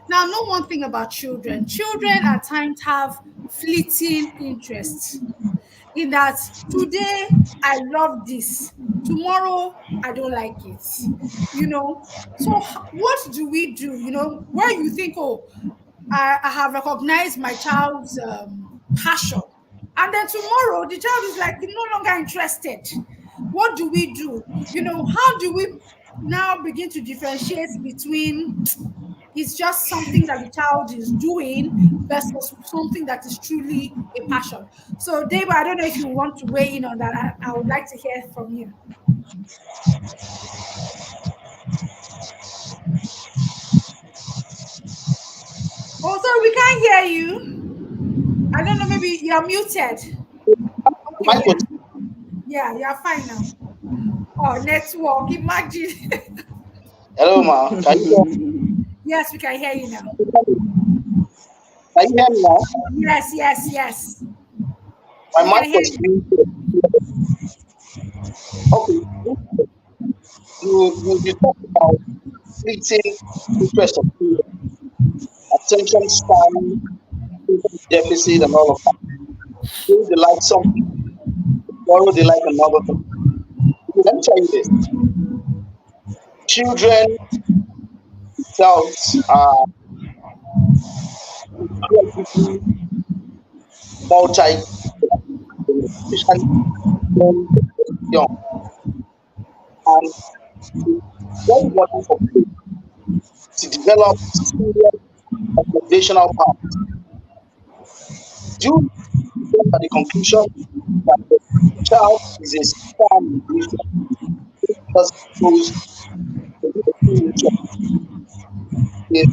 Now, know one thing about children. Children at times have fleeting interests in that today I love this, tomorrow I don't like it. So what do we do? Where you think, oh, I have recognized my child's passion, and then tomorrow the child is like no longer interested. What do we do? How do we now begin to differentiate between it's just something that the child is doing versus something that is truly a passion? So, Dave, I don't know if you want to weigh in on that. I would like to hear from you. Oh, sorry, we can't hear you. I don't know, maybe you're muted. Okay, yeah. Yeah, you're fine now. Oh, network, imagine. Hello, ma. Can you hear me? Yes, we can hear you now. Can you hear me now? Yes, yes, yes. My We can mic hear was you. muted. Okay. You talk about fleeting interest of children, attention span, deficit, and all of that. Today they like something, tomorrow they like another thing. Let me tell you this: children themselves are incredibly multi, especially when they're young, and it's very important for kids to develop serious organizational power. Do you get at the conclusion that the child is a star musician because he goes to do a teenager in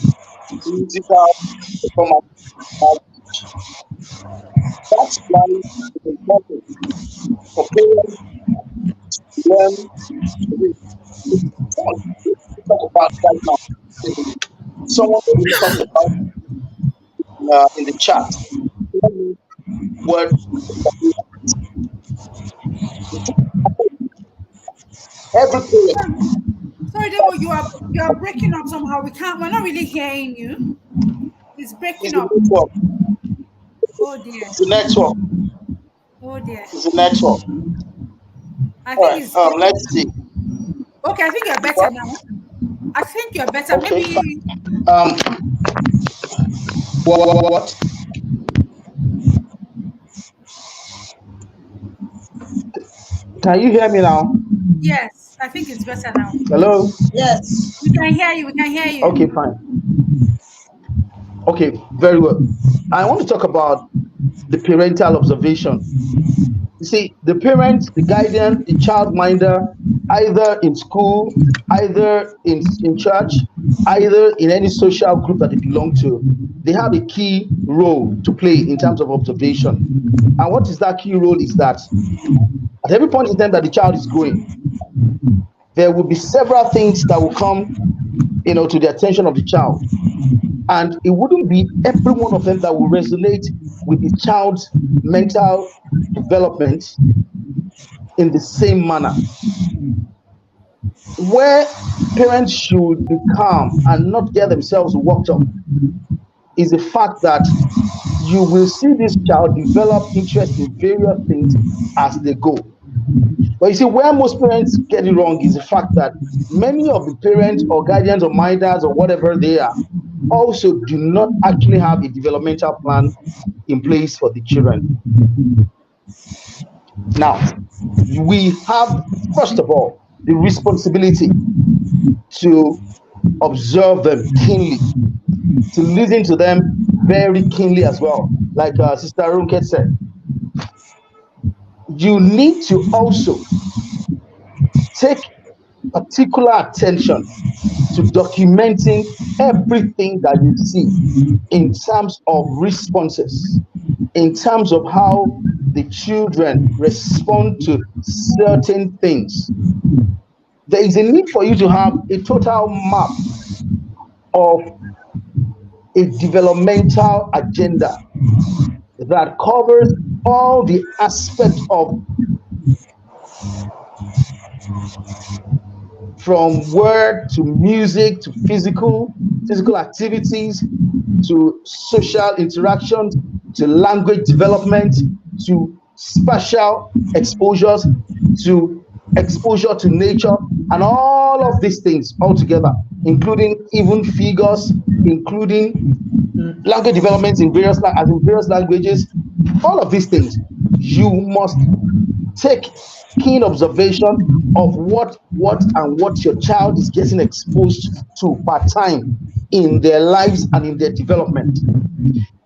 musical performance? That's why it's important for parents to learn to read. Talk about right now. Someone already talked about in the chat. What every parent. Sorry, Debo, you are breaking up somehow. We're not really hearing you. It's breaking up. Network. Oh dear. It's the network. Oh dear. It's the network. I All think right. it's Let's see. okay. I think you're better now. I think you're better. Okay. Maybe. What? Can you hear me now? Yes, I think it's better now. Hello? Yes. We can hear you. We can hear you. Okay, fine. Okay, very well. I want to talk about the parental observation. You see, the parent, the guardian, the childminder, either in school, either in church, either in any social group that they belong to, they have a key role to play in terms of observation. And what is that key role is that at every point in time that the child is growing, there will be several things that will come, to the attention of the child. And it wouldn't be every one of them that will resonate with the child's mental development in the same manner. Where parents should be calm and not get themselves worked up is the fact that you will see this child develop interest in various things as they go. But you see, where most parents get it wrong is the fact that many of the parents or guardians or minders or whatever they are also do not actually have a developmental plan in place for the children. Now, we have, first of all, the responsibility to observe them keenly, to listen to them very keenly as well. Like Sister Aderonke said, you need to also take particular attention to documenting everything that you see in terms of responses, in terms of how the children respond to certain things. There is a need for you to have a total map of a developmental agenda that covers all the aspects of from word to music to physical activities to social interactions to language development to spatial exposures to exposure to nature and all of these things all together, including even figures, including language developments in various languages, all of these things. You must take keen observation of what your child is getting exposed to part time in their lives and in their development.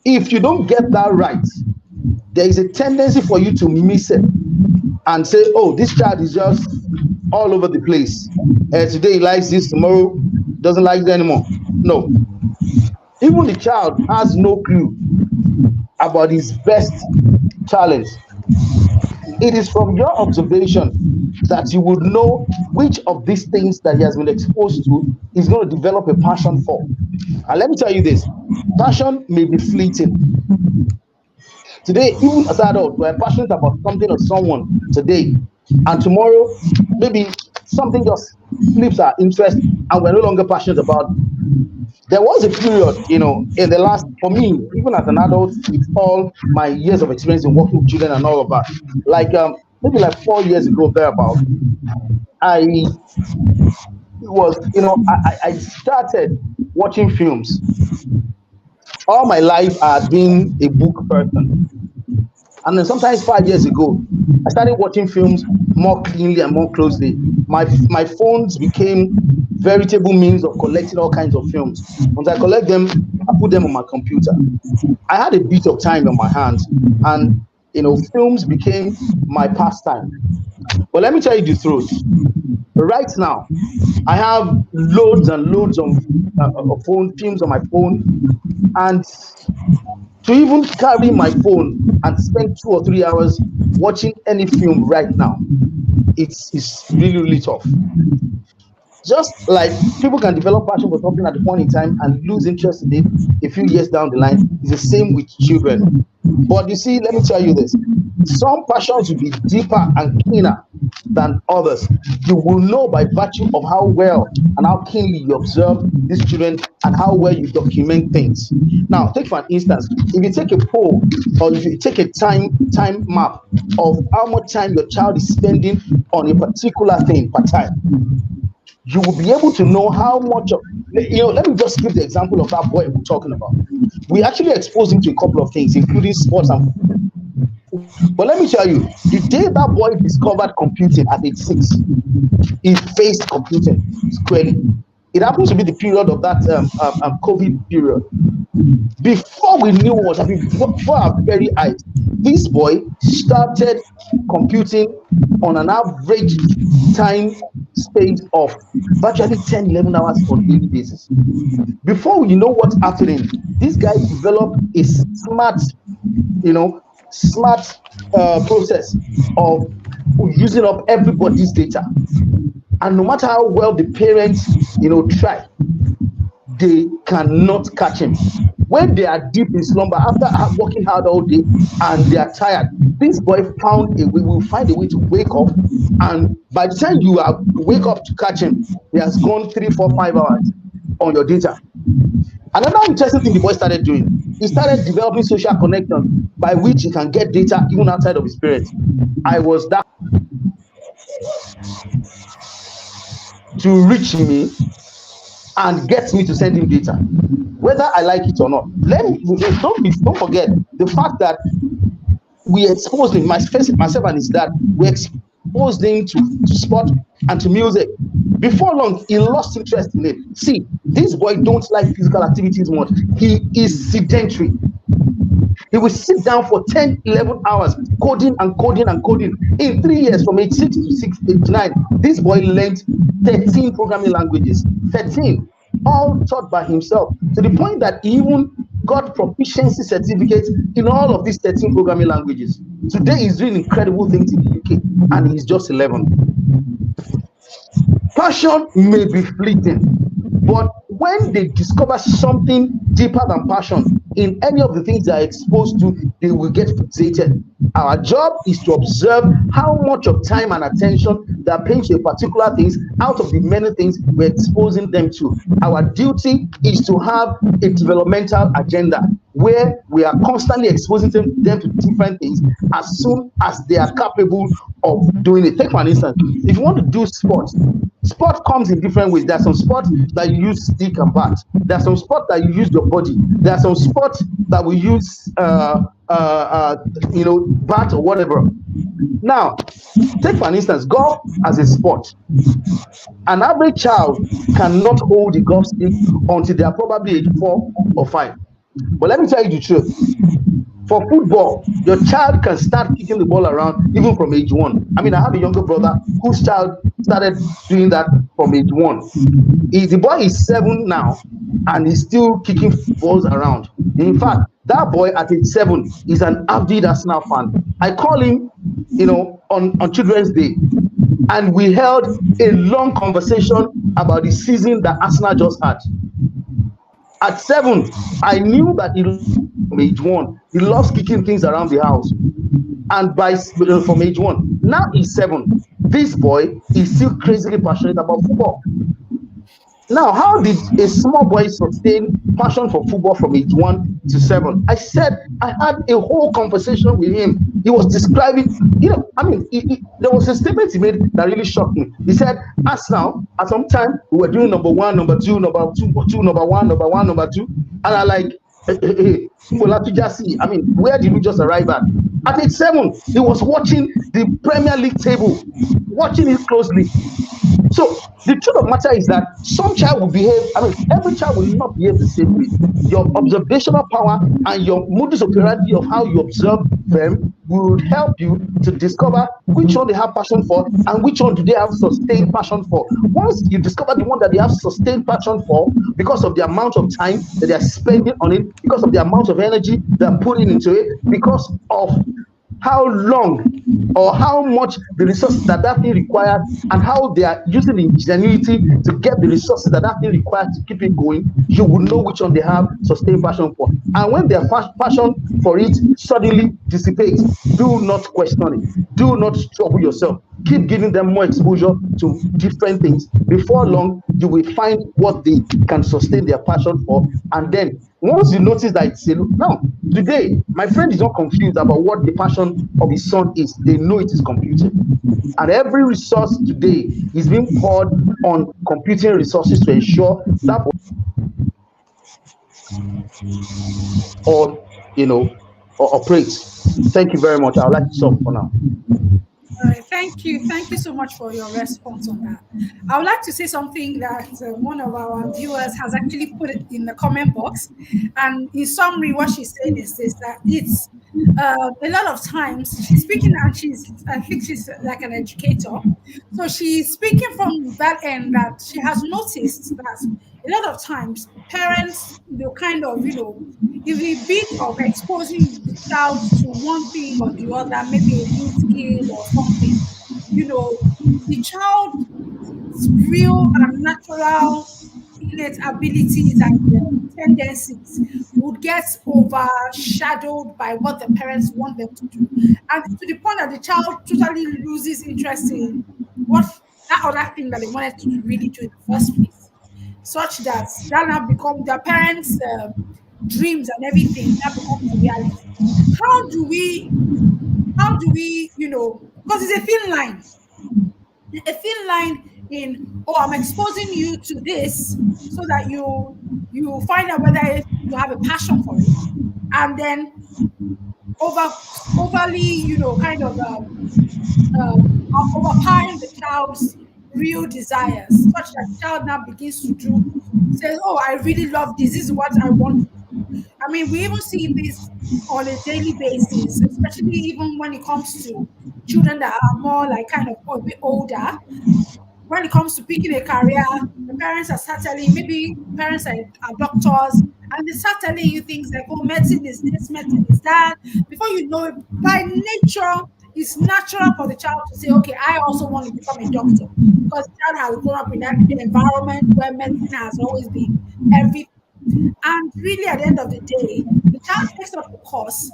If you don't get that right, there is a tendency for you to miss it and say, oh, this child is just all over the place. Today he likes this, tomorrow doesn't like it anymore. No. Even the child has no clue about his best talent. It is from your observation that you would know which of these things that he has been exposed to is going to develop a passion for. And let me tell you this, passion may be fleeting. Today, even as adults, we're passionate about something or someone today, and tomorrow, maybe something just flips our interest and we're no longer passionate about it. There was a period, in the last, for me, even as an adult, with all my years of experience in working with children and all of that, maybe like 4 years ago, thereabout, I started watching films. All my life, I had been a book person. And then sometimes 5 years ago, I started watching films more cleanly and more closely. My phones became veritable means of collecting all kinds of films. Once I collect them, I put them on my computer. I had a bit of time on my hands, and films became my pastime. But let me tell you the truth. Right now, I have loads and loads of phone films on my phone, and to even carry my phone and spend 2 or 3 hours watching any film right now, it's really, really tough. Just like people can develop passion for something at the point in time and lose interest in it a few years down the line, it's the same with children. But you see, let me tell you this. Some passions will be deeper and keener than others. You will know by virtue of how well and how keenly you observe these children and how well you document things. Now, take for an instance, if you take a poll or if you take a time map of how much time your child is spending on a particular thing per time, you will be able to know how much of, let me just give the example of that boy we're talking about. We actually exposed him to a couple of things, including sports and. But let me tell you, the day that boy discovered computing at age 6, he faced computing squarely. It happens to be the period of that COVID period. Before we knew what happened, before our very eyes, this boy started computing on an average time space of virtually 10, 11 hours on a daily basis. Before we know what's happening, this guy developed a smart process of using up everybody's data. And no matter how well the parents, try, they cannot catch him. When they are deep in slumber, after working hard all day and they are tired, this boy will find a way to wake up. And by the time you wake up to catch him, he has gone 3, 4, 5 hours on your data. Another interesting thing the boy started doing, he started developing social connection by which he can get data even outside of his parents. I was that to reach me and get me to send him data, whether I like it or not. Don't forget the fact that we exposed him, myself and his dad, we exposed him to sport and to music. Before long, he lost interest in it. See, this boy don't like physical activities much. He is sedentary. He will sit down for 10, 11 hours coding and coding and coding. In 3 years, from age 6 to 9, this boy learned 13 programming languages. 13, all taught by himself, to the point that he even got proficiency certificates in all of these 13 programming languages. Today, he's doing incredible things in the UK, and he's just 11. Passion may be fleeting, but when they discover something deeper than passion in any of the things they are exposed to, they will get fixated. Our job is to observe how much of time and attention they are paying to a particular things out of the many things we're exposing them to. Our duty is to have a developmental agenda where we are constantly exposing them to different things as soon as they are capable of doing it. Take for an instance, if you want to do sports, sport comes in different ways. There are some sports that you use stick and bat. There are some sports that you use your body. There are some sports that we use bat or whatever. Now, take for an instance, golf as a sport. An average child cannot hold a golf stick until they are probably age 4 or 5. But let me tell you the truth. For football, your child can start kicking the ball around even from age 1. I mean, I have a younger brother whose child started doing that from age 1. The boy is 7 now, and he's still kicking balls around. In fact, that boy at age 7 is an avid Arsenal fan. I call him, on Children's Day, and we held a long conversation about the season that Arsenal just had. At 7, I knew that from age 1, he loves kicking things around the house. And from age 1, now he's 7. This boy is still crazily passionate about football. Now, how did a small boy sustain passion for football from age 1 to 7? I said I had a whole conversation with him. He was describing, there was a statement he made that really shocked me. He said, Arsenal, at some time, we were doing number 1, number 2, number 2, number 1, number 1, number 2. And I like, I mean, where did we just arrive at? At age 7, he was watching the Premier League table, watching it closely. So the truth of the matter is that some child will behave, I mean, every child will not behave the same way. Your observational power and your modus operandi of how you observe them will help you to discover which one they have passion for and which one do they have sustained passion for. Once you discover the one that they have sustained passion for, because of the amount of time that they are spending on it, because of the amount of energy they are putting into it, because of how long or how much the resources that that thing requires and how they are using ingenuity to get the resources that that thing requires to keep it going, you will know which one they have sustained passion for. And when their passion for it suddenly dissipates, do not question it. Do not trouble yourself. Keep giving them more exposure to different things. Before long, you will find what they can sustain their passion for. And then once you notice that it's a look, now today, my friend is not confused about what the passion of his son is. They know it is computing. And every resource today is being poured on computing resources to ensure that or or operates. Thank you very much. I would like to stop for now. All right, thank you. Thank you so much for your response on that. I would like to say something that one of our viewers has actually put it in the comment box. And in summary, what she's saying is this, that it's a lot of times she's speaking, and I think she's like an educator. So she's speaking from that end that she has noticed that a lot of times parents, they'll kind of, if a bit of exposing the child to one thing or the other, maybe a new skill or something, the child's real and natural innate abilities and tendencies would get overshadowed by what the parents want them to do. And to the point that the child totally loses interest in what that other thing that they wanted to really do in the first place. Such that now become their parents' dreams and everything that becomes a reality. How do we, because it's a thin line in, oh, I'm exposing you to this so that you find out whether you have a passion for it, and then overly, kind of overpowering the child's real desires, such that the child now begins to says, oh, I really love this. This is what I want to do. I mean, we even see this on a daily basis, especially even when it comes to children that are more like kind of a bit older. When it comes to picking a career, the parents are start telling, maybe parents are doctors, and they start telling you things like, oh, medicine is this, medicine is that. Before you know it, by nature, it's natural for the child to say, okay, I also want to become a doctor, because the child has grown up in that environment where medicine has always been everything. And really, at the end of the day, the child takes up the course,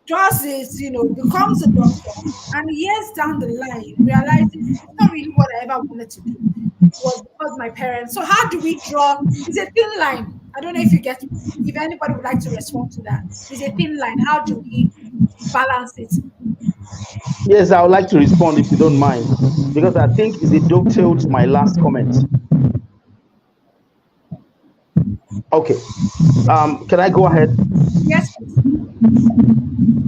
does it, becomes a doctor, and years down the line realizes it's not really what I ever wanted to do. It was because my parents. So how do we draw? It's a thin line. I don't know if you get, if anybody would like to respond to that. It's a thin line. How do we balance it? Yes, I would like to respond if you don't mind, because I think it dovetails my last comment. Okay. Can I go ahead? Yes, please.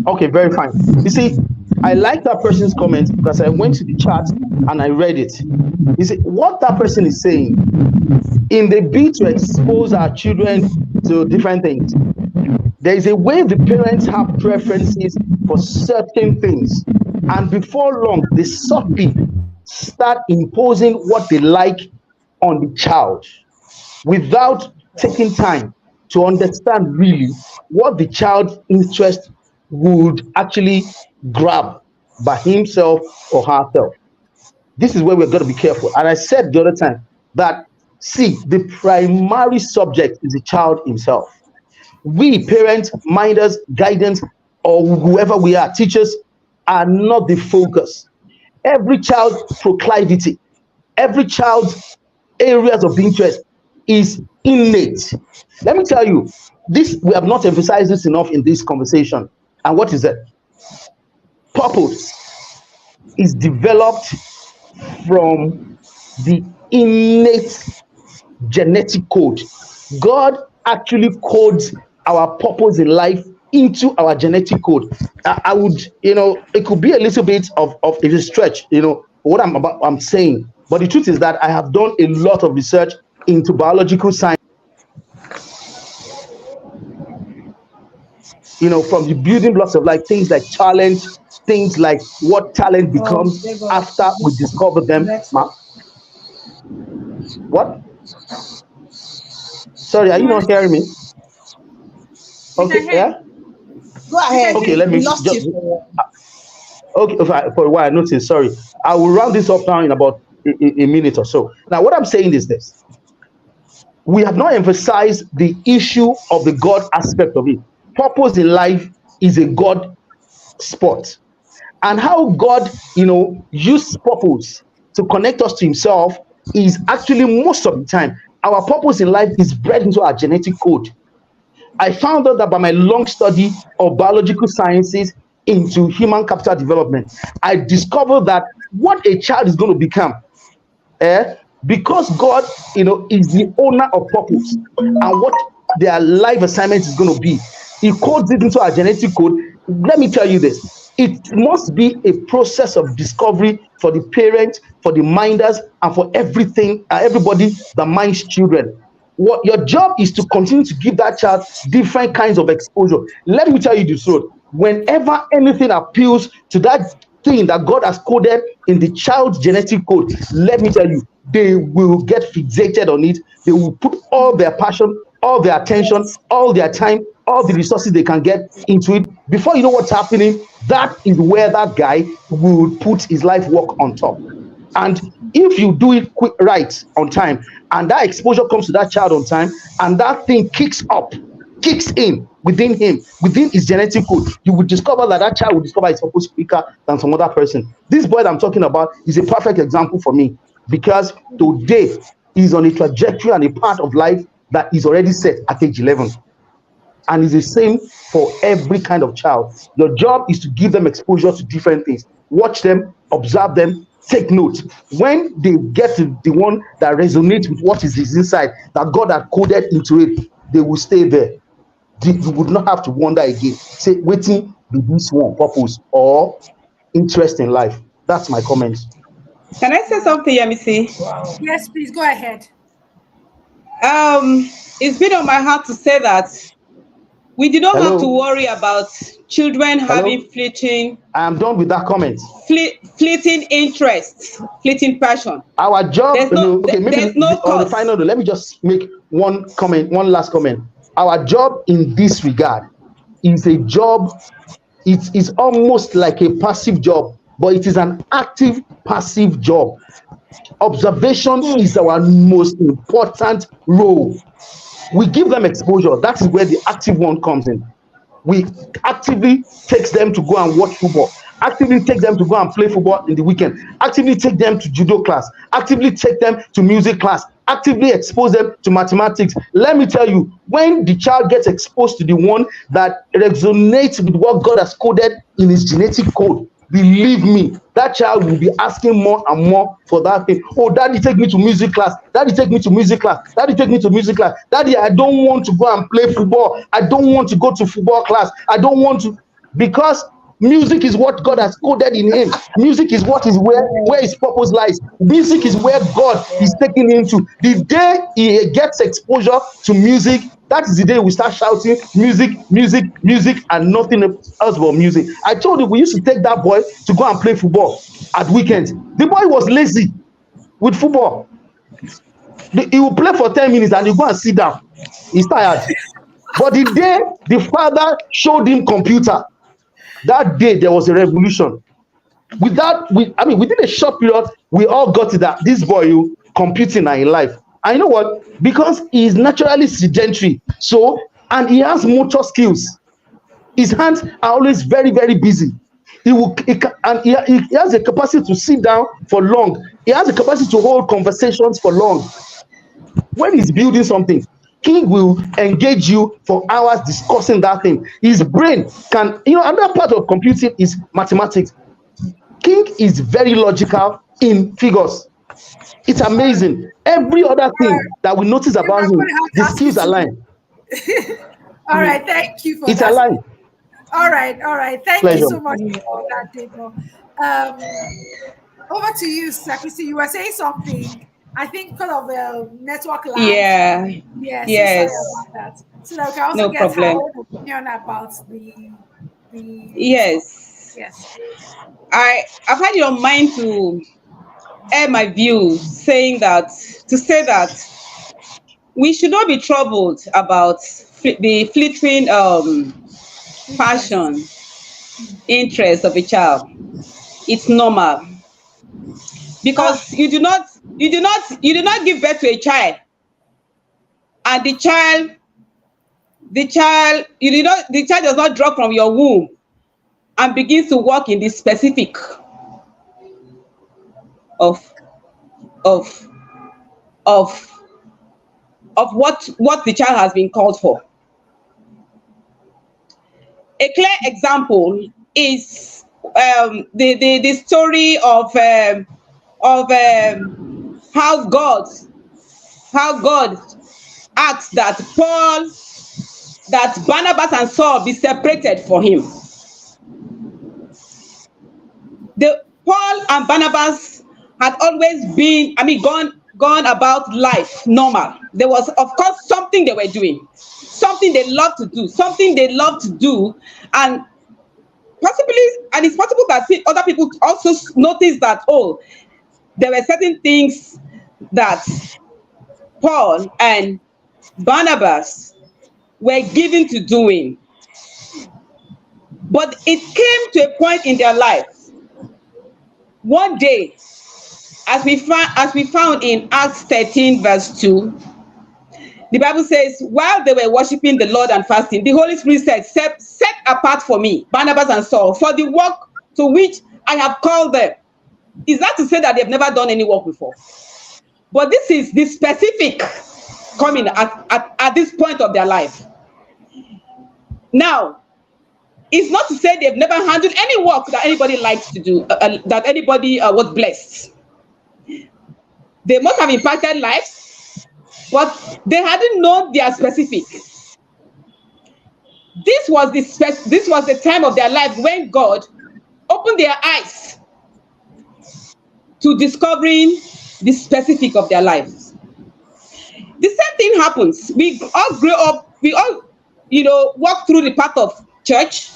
Okay, very fine. You see, I like that person's comment because I went to the chat and I read it. You see, what that person is saying, in the bid to expose our children to different things, there is a way the parents have preferences for certain things, and before long, they subtly start imposing what they like on the child without taking time to understand really what the child's interest would actually grab by himself or herself. This is where we're going to be careful. And I said the other time that, see, the primary subject is the child himself. We parents, minders, guidance, or whoever we are, teachers, are not the focus. Every child's proclivity, every child's areas of interest is innate. Let me tell you, this, we have not emphasized this enough in this conversation. And what is it? Purpose is developed from the innate genetic code. God actually codes our purpose in life into our genetic code. I would, it could be a little bit of a stretch, what I'm saying. But the truth is that I have done a lot of research into biological science, from the building blocks of life, things like challenge, things like what talent becomes after we discover them. What? Sorry, are you not hearing me? Okay, yeah. Go ahead. Okay, let me just. Okay, for a while, I noticed. Sorry, I will round this up now in about a minute or so. Now, what I'm saying is this: we have not emphasized the issue of the God aspect of it. Purpose in life is a God spot, and how God, used purpose to connect us to Himself is actually most of the time our purpose in life is bred into our genetic code. I found out that by my long study of biological sciences into human capital development, I discovered that what a child is going to become, because God, is the owner of purpose and what their life assignment is going to be, He codes it into our genetic code. Let me tell you this: it must be a process of discovery for the parents, for the minders, and for everybody that minds children. What your job is to continue to give that child different kinds of exposure. Let me tell you the truth: whenever anything appeals to that thing that God has coded in the child's genetic code, let me tell you, they will get fixated on it. They will put all their passion, all their attention, all their time, all the resources they can get into it. Before you know what's happening, that is where that guy will put his life work on top. And if you do it right on time, and that exposure comes to that child on time, and that thing kicks in within him, within his genetic code, you will discover that child will discover his purpose quicker than some other person. This boy that I'm talking about is a perfect example for me, because today he's on a trajectory and a path of life that is already set at age 11. And it's the same for every kind of child. Your job is to give them exposure to different things. Watch them, observe them, take note. When they get to the one that resonates with what is inside, that God had coded into it, they will stay there. You would not have to wonder again. Say, waiting, be this one purpose or interest in life. That's my comment. Can I say something, Yemisi? Yes, please go ahead. It's been on my heart to say that we do not have to worry about children having fleeting. I am done with that comment. Fleeting interest, fleeting passion. Our job, there's no on the final note, let me just make one last comment. Our job in this regard is a job, it is almost like a passive job, but it is an active passive job. Observation is our most important role. We give them exposure. That is where the active one comes in. We actively take them to go and watch football, actively take them to go and play football in the weekend, actively take them to judo class, actively take them to music class, actively expose them to mathematics. Let me tell you, when the child gets exposed to the one that resonates with what God has coded in his genetic code, believe me, that child will be asking more and more for that thing. Oh, daddy, take me to music class. Daddy, take me to music class. Daddy, take me to music class. Daddy, I don't want to go and play football. I don't want to go to football class. I don't want to, because music is what God has coded in him. Music is what is where his purpose lies. Music is where God is taking him to. The day he gets exposure to music, that is the day we start shouting music, music, music, and nothing else but music. I told you we used to take that boy to go and play football at weekends. The boy was lazy with football. He will play for 10 minutes and he go and sit down. He's tired. But the day the father showed him computer, that day there was a revolution. Within a short period, we all got it that this boy computing in life. And you know what? Because he is naturally sedentary, and he has motor skills. His hands are always very, very busy. He has a capacity to sit down for long. He has a capacity to hold conversations for long. When he's building something, King will engage you for hours discussing that thing. His brain can, another part of computing is mathematics. King is very logical in figures. It's amazing. Every other thing that we notice about him, the skills align. All right. Thank you for It's that. alive. All right. Thank you Pleasure. so much for that, Debo. Over to you, Sir Christie. You were saying something. I think because of the network lag. Yeah. Yeah, so sorry Yes. about that. So that we can also No get her problem. own opinion about the topic. Yes. Yes. I've had it on mind to air my views, say that we should not be troubled about the fleeting Interest. passion, interest of a child. It's normal Ah, because you do not give birth to a child, and the child does not drop from your womb and begins to walk in the specific of of of what the child has been called for. A clear example is the story of how God asked that Barnabas and Saul be separated for him. The Paul and Barnabas had always been, gone about life normal. There was, of course, something they were doing, something they loved to do, and it's possible that other people also noticed that, oh, there were certain things that Paul and Barnabas were given to doing, but it came to a point in their life one day, as we found in Acts 13 verse 2. The Bible says, while they were worshiping the Lord and fasting, the Holy Spirit said, set apart for me Barnabas and Saul for the work to which I have called them. Is that to say that they've never done any work before? But this is the specific coming at this point of their life. Now, it's not to say they've never handled any work that anybody likes to do, that anybody was blessed. They must have impacted lives, but they hadn't known their specific. This was the time of their life when God opened their eyes to discovering the specific of their lives. The same thing happens. We all grew up, we all, walk through the path of church.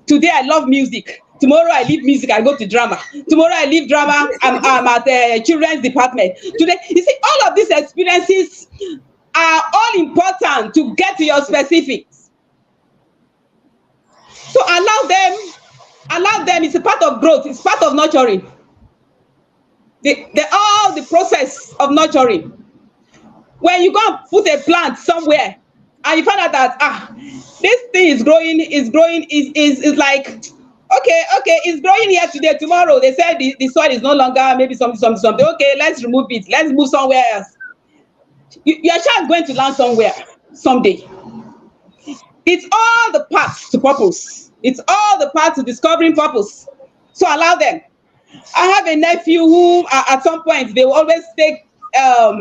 Today I love music. Tomorrow I leave music, I go to drama. Tomorrow I leave drama, I'm at the children's department. Today, you see, all of these experiences are all important to get to your specifics. So allow them, it's a part of growth, it's part of nurturing. All the process of nurturing. When you go and put a plant somewhere and you find out that this thing is growing, is like, okay, it's growing here today, tomorrow they said the soil is no longer maybe something. Okay, let's remove it, let's move somewhere else. Your child is going to land somewhere someday. It's all the path to purpose. It's all the path to discovering purpose. So allow them. I have a nephew who at some point they will always take a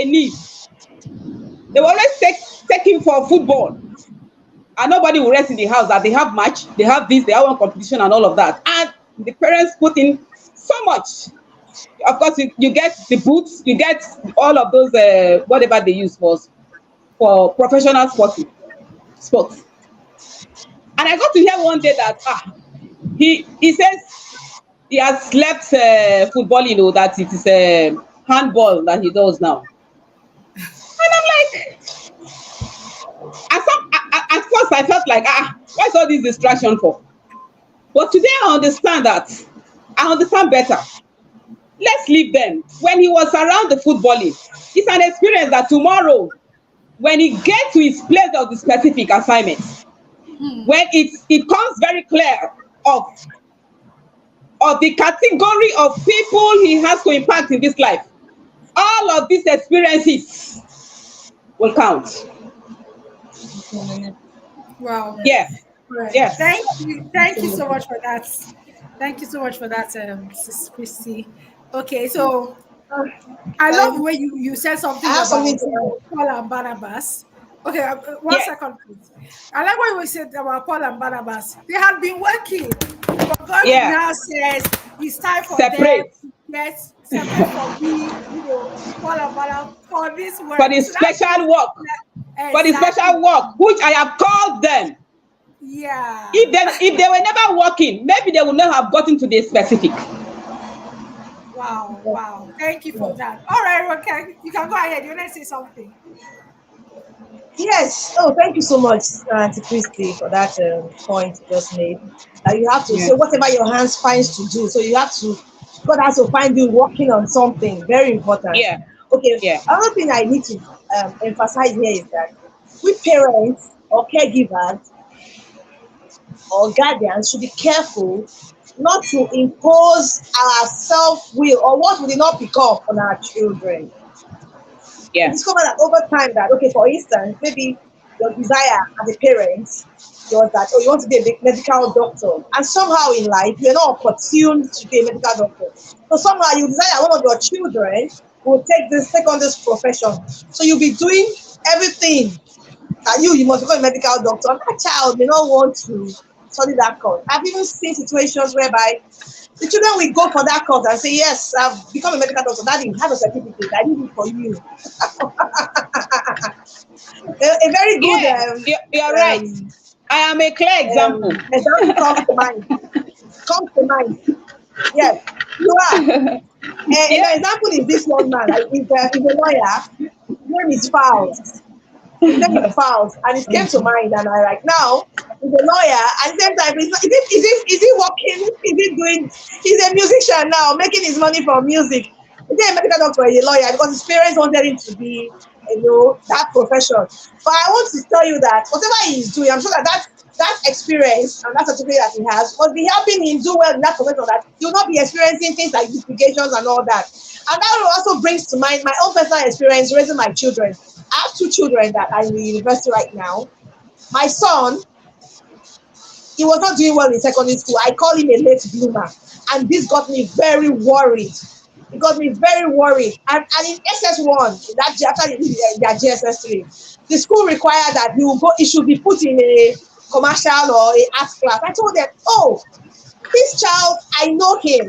niece. They will always take him for football. And nobody will rest in the house that they have match, they have this, they have one competition and all of that. And the parents put in so much. Of course, you get the boots, you get all of those whatever they use for professional sports. And I got to hear one day that he says he has left football, that it is handball that he does now. And I'm like, at first I felt like, what's all this distraction for? But today I understand better. Let's leave them. When he was around the footballing, it's an experience that tomorrow, when he gets to his place of the specific assignment, when it comes very clear of the category of people he has to impact in this life, all of these experiences will count. Wow. Yeah. Right. Yes. Thank you so much for that. Thank you so much for that, Sis Christie. Okay, so Uh, I love I, the way you said I something have something about to add. Paul and Barnabas. Okay, one Yes, second, please. I like what you said about Paul and Barnabas. They had been working, but God yeah. now says it's time for them Separate to get separate from me, Paul and Barnabas for this for work. the So that means special work. For the exactly, special work which I have called them. yeah. If they were never working, maybe they would not have gotten to the specific. Wow, wow. Thank you for that. All right, okay, you can go ahead. You want to say something? Yes. Oh, thank you so much, Auntie Christie, for that point you just made. You have to Yeah, say whatever your hands finds to do. So you have to, God has to find you working on something very important. yeah, Okay. yeah, Another thing I need to emphasize here is that we parents or caregivers or guardians should be careful not to impose our self will or what we did not become on our children. We yeah, discover that over time that, okay, for instance, maybe your desire as a parent was that, oh, you want to be a medical doctor. And somehow in life, you're not opportune to be a medical doctor. So somehow you desire one of your children will take on this profession. So you'll be doing everything that you must become a medical doctor. And that child may not want to study that course. I've even seen situations whereby the children will go for that course and say, yes, I've become a medical doctor. Daddy, have a certificate. I did it for you. A very good yeah. You're right. I am a clear example. example comes to mind. Comes to mind. Yes, you are. The Yeah, example is this young man. Like, he's a lawyer. His name is Fowles. His name is Fowles, and it came to mind. And I like now he's a lawyer. At the same time, he's not, is he working? Is he doing? He's a musician now, making his money from music. Is he a medical doctor or a lawyer? Because his parents wanted him to be, that profession. But I want to tell you that whatever he's doing, I'm sure that experience and that certificate that he has must be helping him do well in that profession. That he will not be experiencing things like duplications and all that. And that also brings to mind my own personal experience raising my children. I have two children that are in the university right now. My son, he was not doing well in secondary school. I call him a late bloomer. And this got me very worried. It got me very worried. And in SS1, after their GSS3, the school required that he should be put in a commercial or a art class. I told them, oh, this child, I know him.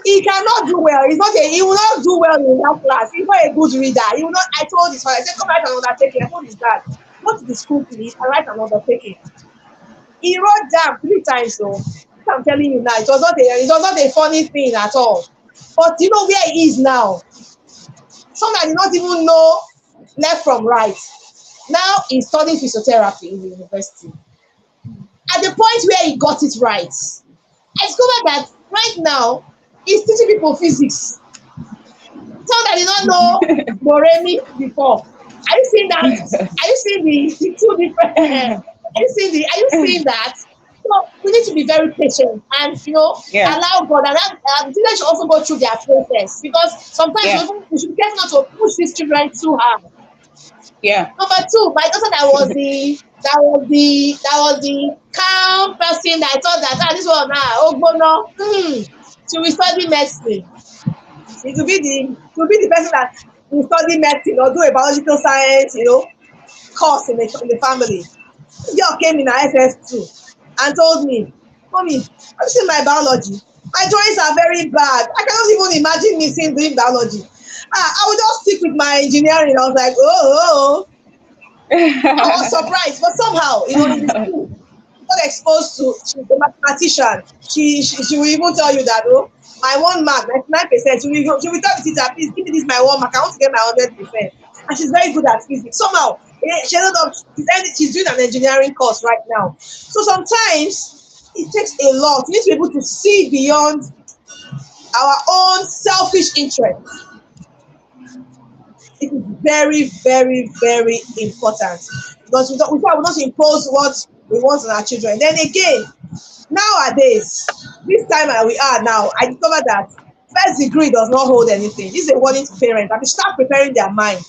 He cannot do well. He will not do well in that class. He's not a good reader. He will not. I told his father, I said, come write an undertaking. I told his dad, go to the school, please, and write an undertaking. He wrote down 3 times, so I'm telling you now, it was not a funny thing at all. But you know where he is now? Some that did not even know left from right. Now he's studying physiotherapy in the university. At the point where he got it right, I discovered that right now he's teaching people physics. Some that did not know Moremi before. Are you seeing that? Are you seeing the two different? Are you seeing that? So we need to be very patient and yeah, allow God, and children should also go through their process, because sometimes yeah, we should be careful not to push these children too hard. yeah. Number two, my daughter that was the calm person that I thought that this one she will study medicine. It will be the person that will study medicine or do a biological science, course in the family. This girl came in her SS2 and told me, Mommy, have you seen my biology? My drawings are very bad. I cannot even imagine me doing biology. I will just stick with my engineering. I was like, oh. I was surprised, but somehow, in the school, got exposed to, she's a mathematician. She will even tell you that, my 1 mark, 99%. She will tell the teacher, please give me this my 1 mark. I want to get my 100%. And she's very good at physics. Somehow, she ended up, she's doing an engineering course right now. So sometimes it takes a lot. You need to be able to see beyond our own selfish interests. It is very, very, very important, because we will not impose what we want on our children. Then again, nowadays, this time we are now, I discovered that first degree does not hold anything. This is a warning to parents that they start preparing their mind.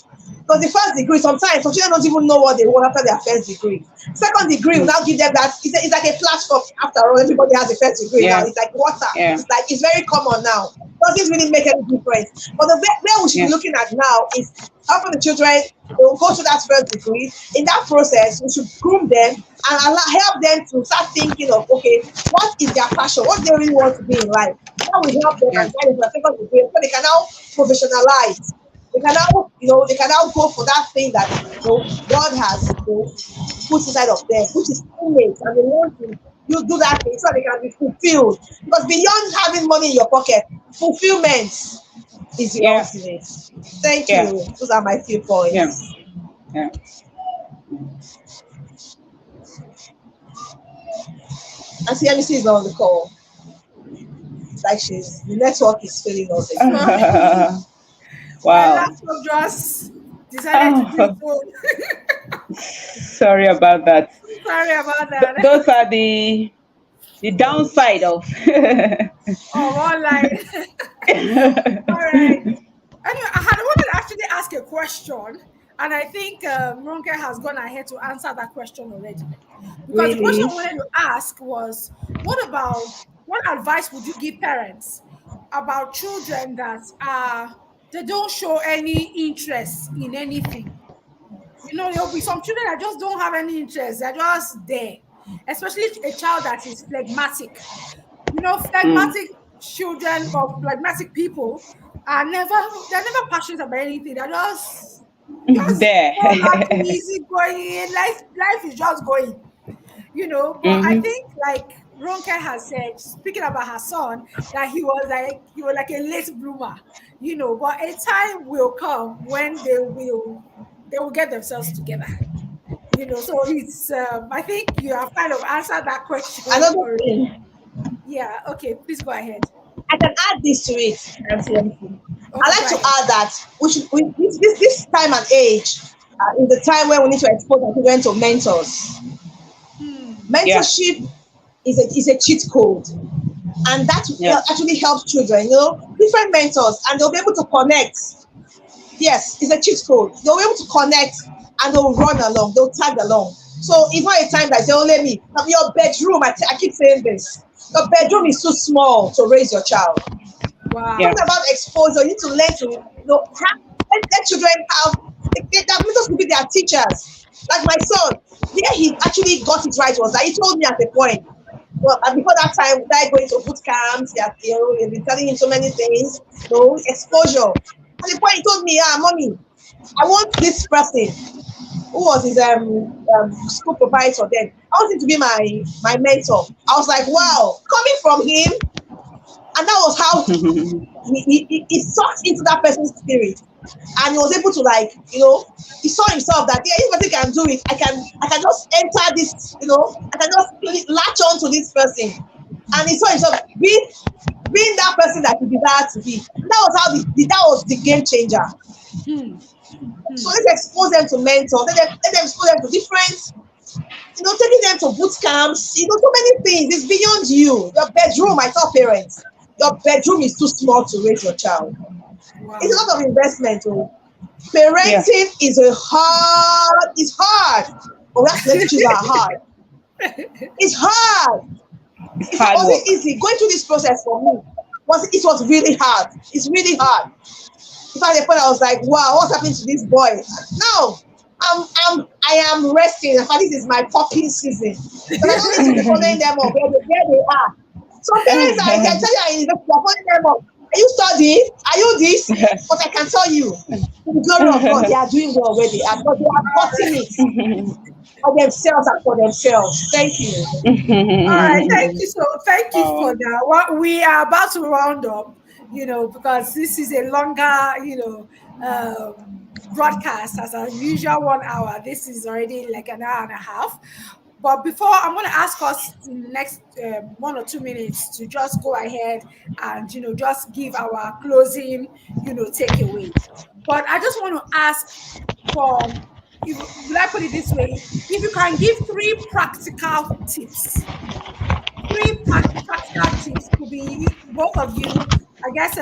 Because the first degree, sometimes some children don't even know what they want after their first degree. Second degree will now give them that. It's like a platform. After all, everybody has a first degree now. Yeah, It's like water. yeah, It's very common now. doesn't really make any difference. But the where we should be looking at now is helping the children, go to that first degree. In that process, we should groom them and help them to start thinking of, okay, what is their passion? What they really want to be in life? How we help them and guide them to the second degree so they can now professionalize. They can now, they can now go for that thing that God has put inside of them, which is image, and they want to do that thing so they can be fulfilled. Because beyond having money in your pocket, fulfillment is the ultimate. Thank you. Those are my few points. Yeah. And CMC is on the call. It's like the network is failing us again. My Wow. laptop just decided to do its own. Sorry about that. Sorry about that. Those are the downside of online. All right. Anyway, I wanted to actually ask a question, and I think Ronke has gone ahead to answer that question already. Because the question I wanted to ask was, what advice would you give parents about children that they don't show any interest in anything? There'll be some children that just don't have any interest. They're just there, especially a child that is phlegmatic. Phlegmatic children or phlegmatic people they're never passionate about anything. They're just there. easy going. Life is just going. But I think, like Ronke has said, speaking about her son, that he was like a late bloomer, but a time will come when they will get themselves together. So it's I think you have kind of answered that question. Another thing. Yeah, okay, please go ahead. I can add this to it, Nancy. I like to add that this time and age is the time when we need to expose our children to mentors. Mentorship is a cheat code, and that actually helps children. Different mentors, and they'll be able to connect. Yes, it's a cheat code. They'll be able to connect, and they'll run along. They'll tag along. So it's not a time that say, "Oh, let me have your bedroom." I keep saying this. Your bedroom is too small to raise your child. Wow. Talking about exposure, you need to learn to let children have that mentors to be their teachers. Like my son, he actually got it right was that he told me at a point. Well, before that time, without going to boot camps, they've been telling him so many things. Exposure. At the point, he told me, "Mommy, I want this person who was his school provider then. I want him to be my mentor." I was like, wow, coming from him, and that was how he sucked into that person's spirit, and he was able to he saw himself that if person can do it, I can just enter this, I can just latch on to this person, and he saw himself being that person that he desired to be. That was the game changer. So let's expose them to mentors. Let them expose them to different, taking them to boot camps. So many things. It's beyond you. Your bedroom, I tell parents, your bedroom is too small to raise your child. Wow. It's a lot of investment. Parenting is hard. It's hard. But we have to let children are hard. It's hard. It wasn't easy. Going through this process for me it was really hard. It's really hard. In fact, at the point I was like, wow, what's happening to this boy? No, I am resting. In fact, this is my popping season. But I don't need to be following them up where they are. So parents, I can tell you, you're following them up. Are you studying? Are you this? But I can tell you, to the glory of God, they are doing well where they are, but they are cutting it for themselves and for themselves. Thank you. All right, thank you for that. Well, we are about to round up, because this is a longer, broadcast as a usual 1 hour. This is already like an hour and a half. But before, I'm going to ask us in the next 1 or 2 minutes to just go ahead and, just give our closing, takeaway. But I just want to ask will I put it this way? If you can give 3 practical tips. 3 practical tips could be both of you. I guess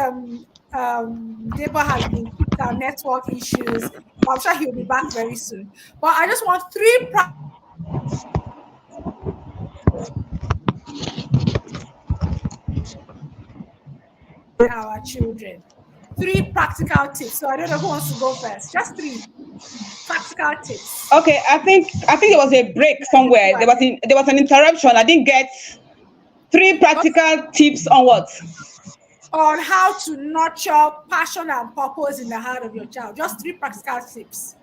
Debo has been kicked out, network issues. I'm sure he'll be back very soon. But I just want 3 our children. 3 practical tips. So I don't know who wants to go first. Just 3 practical tips. Okay, I think there was a break somewhere. There was an interruption. I didn't get 3 practical tips on what? On how to nurture passion and purpose in the heart of your child. Just 3 practical tips.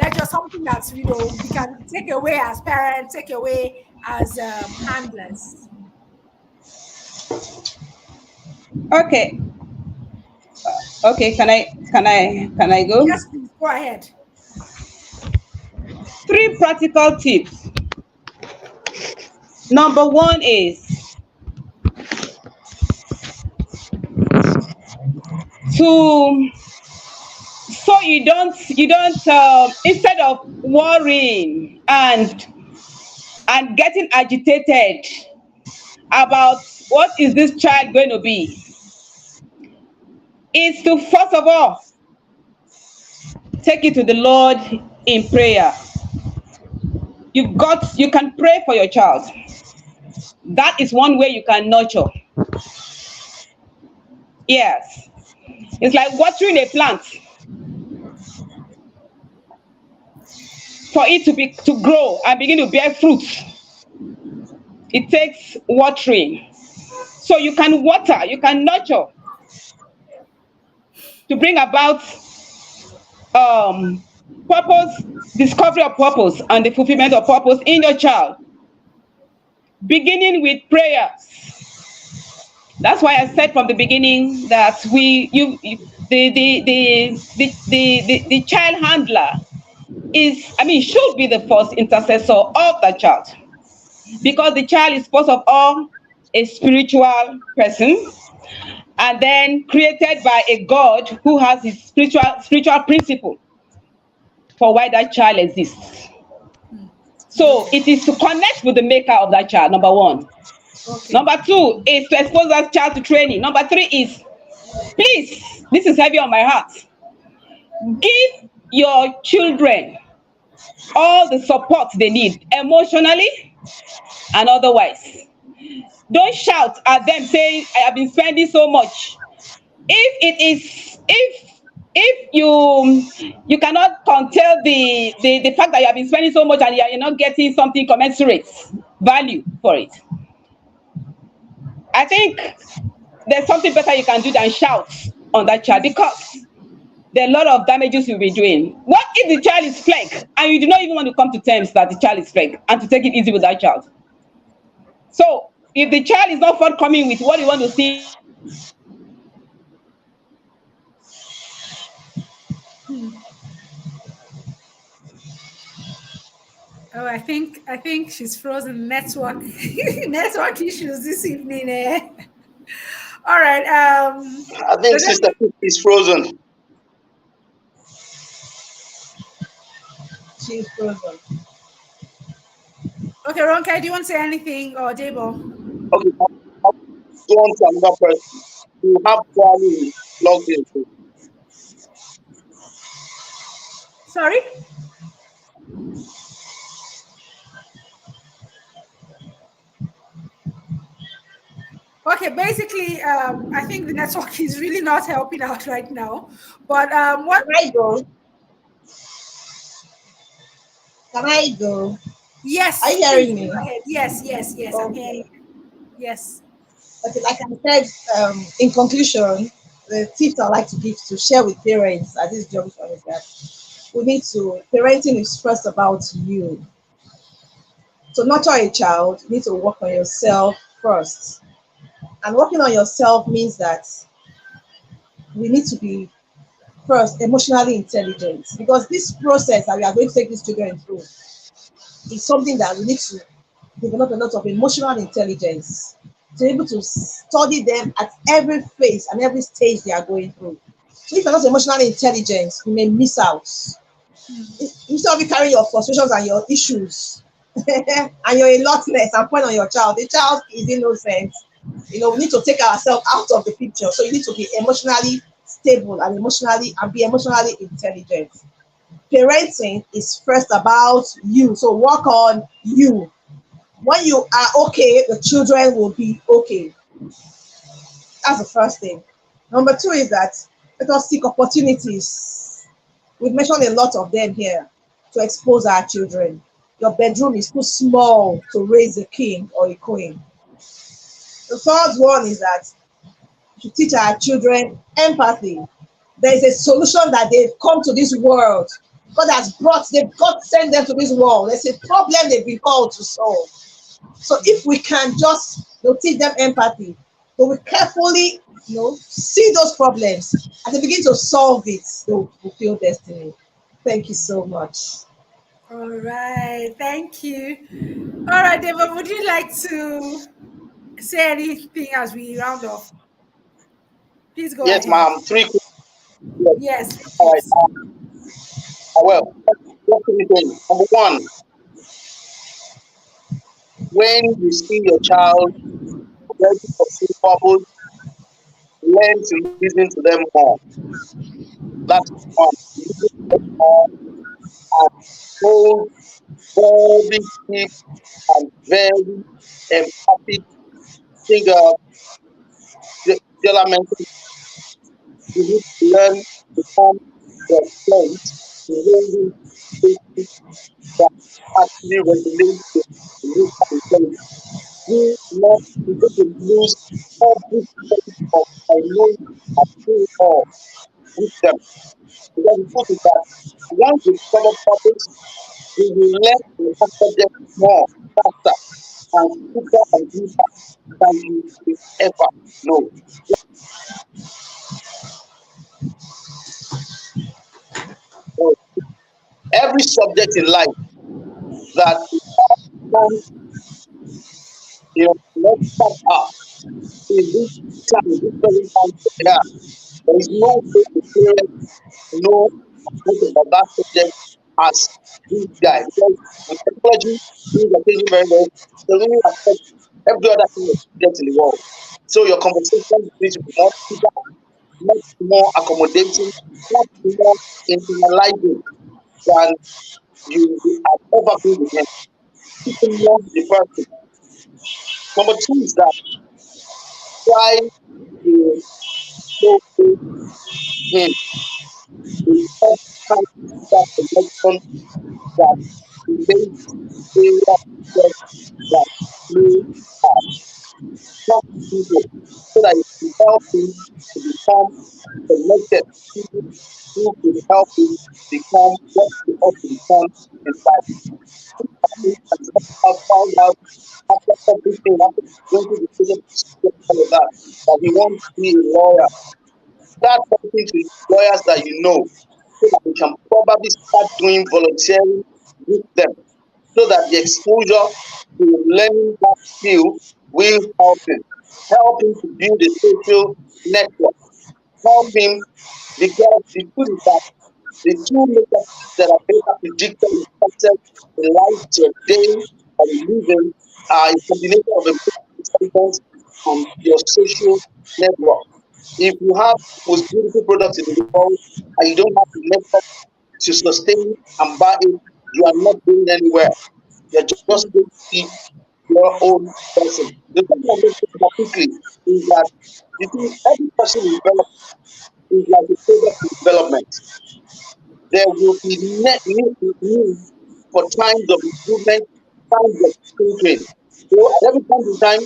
Like just something that we can take away as parents, take away as handlers. Okay. Okay. Can I go? Yes, please go ahead. 3 practical tips. Number 1 is to so you don't instead of worrying and getting agitated about what is this child going to be, is to first of all take it to the Lord in prayer. You can pray for your child. That is one way you can nurture. Yes. It's like watering a plant. For it to grow and begin to bear fruit, it takes watering. So you can water, you can nurture to bring about purpose, discovery of purpose, and the fulfillment of purpose in your child. Beginning with prayers. That's why I said from the beginning that the child handler should be the first intercessor of the child, because the child is first of all a spiritual person, and then created by a God who has his spiritual principle for why that child exists. So it is to connect with the maker of that child, number 1. Okay. Number 2 is to expose that child to training. Number 3 is, please, this is heavy on my heart, give your children all the support they need, emotionally and otherwise. Don't shout at them saying, I have been spending so much. If you cannot contain the fact that you have been spending so much and you're not getting something commensurate value for it, I think there's something better you can do than shout on that child, because there are a lot of damages you'll be doing. What if the child is flake and you do not even want to come to terms that the child is flake and to take it easy with that child? So if the child is not forthcoming with what you want to see, Oh, I think she's frozen. Network issues this evening. All right. I think Sister is frozen. She's frozen. Okay, Ronke, do you want to say anything, or Debo? Okay, go on to another person. You have probably logged in. Sorry? Okay, basically, I think the network is really not helping out right now. But what? Can I go? Can I go? Yes. Are you hearing me? Yes. Okay. I'm hearing you. Yes. Okay, like I said, in conclusion, the tips I'd like to give to share with parents at this junction is that parenting is first about you. To nurture a child, you need to work on yourself first. And working on yourself means that we need to be first emotionally intelligent, because this process that we are going to take these children through is something that we need to develop a lot of emotional intelligence to be able to study them at every phase and every stage they are going through. So if you're not emotionally intelligent, you may miss out. Instead of you carrying your frustrations and your issues and your allotness and point on your child, the child is innocent. We need to take ourselves out of the picture. So you need to be emotionally stable and be emotionally intelligent. Parenting is first about you. So work on you. When you are okay, the children will be okay. That's the first thing. Number two is that let us seek opportunities. We've mentioned a lot of them here to expose our children. Your bedroom is too small to raise a king or a queen. The third one is that we should teach our children empathy. There is a solution that they've come to this world. God has brought, God sent them to this world. There's a problem they've been called to solve. So if we can just teach them empathy, they will carefully see those problems and they begin to solve it, they will fulfill destiny. Thank you so much. All right, thank you. All right, David, would you like to say anything as we round off? Please go Yes, ahead. ma'am. Three quick. Yes. Yes, All right. please. Well, just three things. Number one, when you see your child ready for purpose, learn to listen to them more. That's one. Listen to them more and hold very deep and very empathic. Think Stella mentioned you need to learn to become the friends to holding spaces that actually regulate the emotional intelligence. Do not be going to lose every sense of knowing and doing all with them. Because the truth is that once you discover purpose, you will learn to master them more faster and quicker and deeper than you will ever know. So every subject in life that is outcomes, let's start up in this time, this present time, yeah, there is no way to parents know much about that subject as this guy. Because with technology, things are changing very well. It doesn't really affect every other thing of subject in the world. So your conversation needs to be more deeper, much more accommodating, much more internalizing than you have ever been with him. Keeping more the person. Number two is that try to show him the best kind of connection that relates area that you are not people so that it can help him to become connected to people who could help him become what he ought to become in life. And I found out after everything, after going through the process of all of that, that he wants to be a lawyer. Start talking to lawyers that you know so that you can probably start doing volunteering with them so that the exposure to learning that skill will help him to build a social network, help him because the truth is that the two major things that are better predicted in success in life today that we live in are a combination of emotional intelligence and your social network. If you have the most beautiful products in the world and you don't have the network to sustain and buy it, you are not going anywhere. You're just going to be your own person. The thing I'm going to talk about quickly is that you see, every person in development is like a product in development. There will be need for times of improvement, times of thinking. So at every point in time,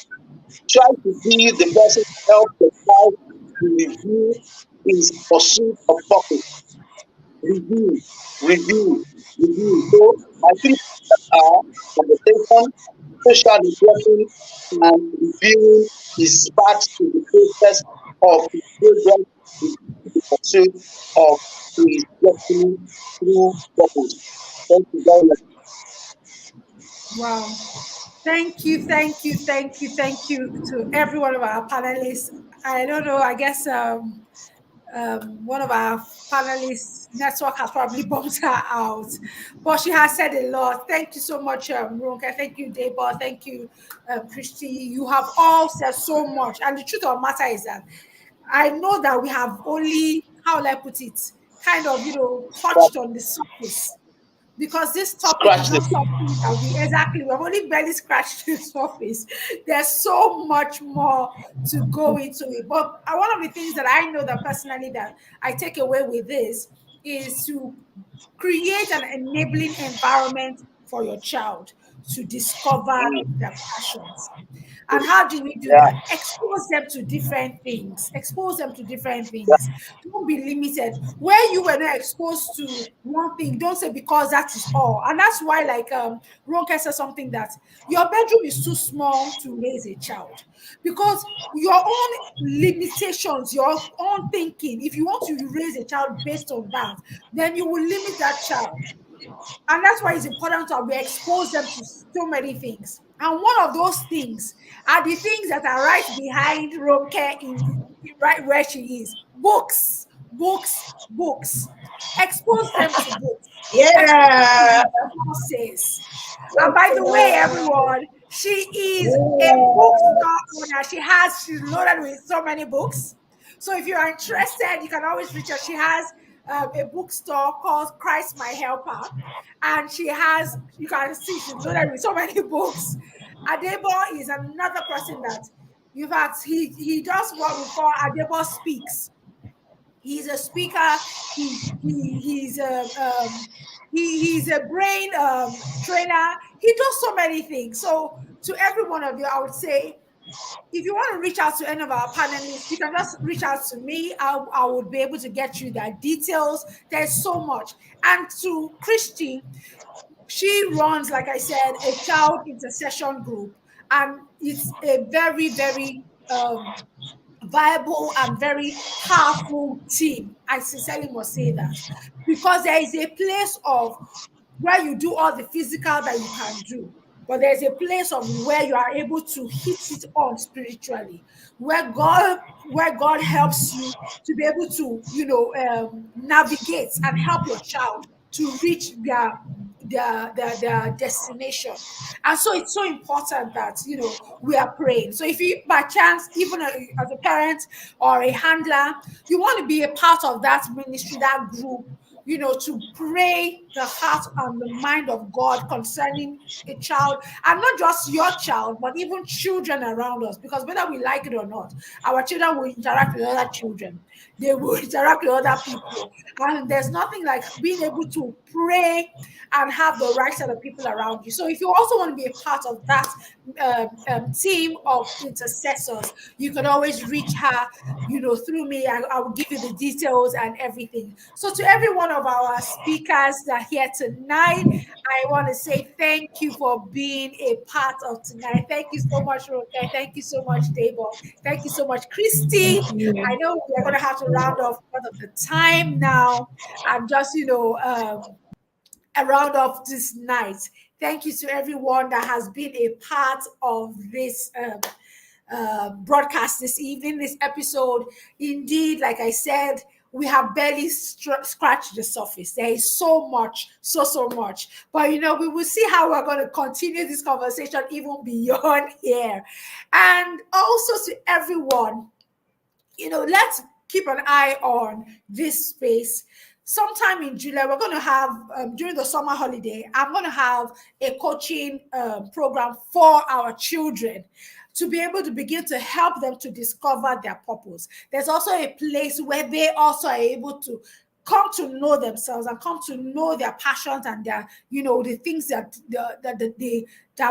try to be the person to help the child to review his pursuit of purpose. Review, review, review. So I think are conversation, social networking, and reviewing is part to the process of his progress in the pursuit of his destiny through purpose. Thank you very much. Wow. Thank you, thank you, thank you, thank you to every one of our panelists. I don't know, I guess one of our panelists network has probably bumped her out, but she has said a lot. Thank you so much, Ronke. Thank you, Deba. Thank you, Christy. You have all said so much. And the truth of the matter is that I know that we have only, how will I put it, kind of, touched on the surface because this topic is Scratch not the something that we've only barely scratched the surface. There's so much more to go into it. But one of the things that I know that personally that I take away with this is to create an enabling environment for your child to discover their passions. And how do we do yeah, that? Expose them to different things. Expose them to different things. Don't be limited. Where you were not exposed to one thing, don't say because that is all. And that's why, like Ronke said something that your bedroom is too small to raise a child. Because your own limitations, your own thinking, if you want to raise a child based on that, then you will limit that child. And that's why it's important that we expose them to so many things. And one of those things are the things that are right behind Ronke right where she is. Books, books, books. Expose them to books. Expose them Yeah. to resources. And by the way, everyone, she is a bookstore owner. She's loaded with so many books. So if you are interested, you can always reach her. She has a bookstore called Christ My Helper, and you can see she's loaded with so many books. Adebo is another person that, in fact, he does what we call Adebo Speaks. He's a speaker. He's a brain trainer. He does so many things. So to every one of you, I would say, if you want to reach out to any of our panelists, you can just reach out to me. I would be able to get you their details. There's so much. And to Christie, she runs, like I said, a child intercession group. And it's a very, very viable and very powerful team. I sincerely must say that. Because there is a place of where you do all the physical that you can do, but there's a place of where you are able to hit it on spiritually, where God helps you to be able to navigate and help your child to reach their destination. And so it's so important that we are praying. So if you by chance, even as a parent or a handler, you want to be a part of that ministry, that group, to pray the heart and the mind of God concerning a child, and not just your child, but even children around us. Because whether we like it or not, our children will interact with other children. They will interact with other people. And there's nothing like being able to pray and have the right set of people around you. So if you also want to be a part of that team of intercessors, you can always reach her, through me. I will give you the details and everything. So to every one of our speakers that are here tonight, I want to say thank you for being a part of tonight. Thank you so much, Roke. Thank you so much, Dabo. Thank you so much, Christie. I know we're going to have to round off because of the time now. And just, a round off this night. Thank you to everyone that has been a part of this broadcast this evening, this episode. Indeed, like I said, we have barely scratched the surface. There is so much, so much. But, we will see how we're going to continue this conversation even beyond here. And also to everyone, let's keep an eye on this space. Sometime in July, we're going to have, during the summer holiday, I'm going to have a coaching program for our children to be able to begin to help them to discover their purpose. There's also a place where they also are able to come to know themselves and come to know their passions and their, the things that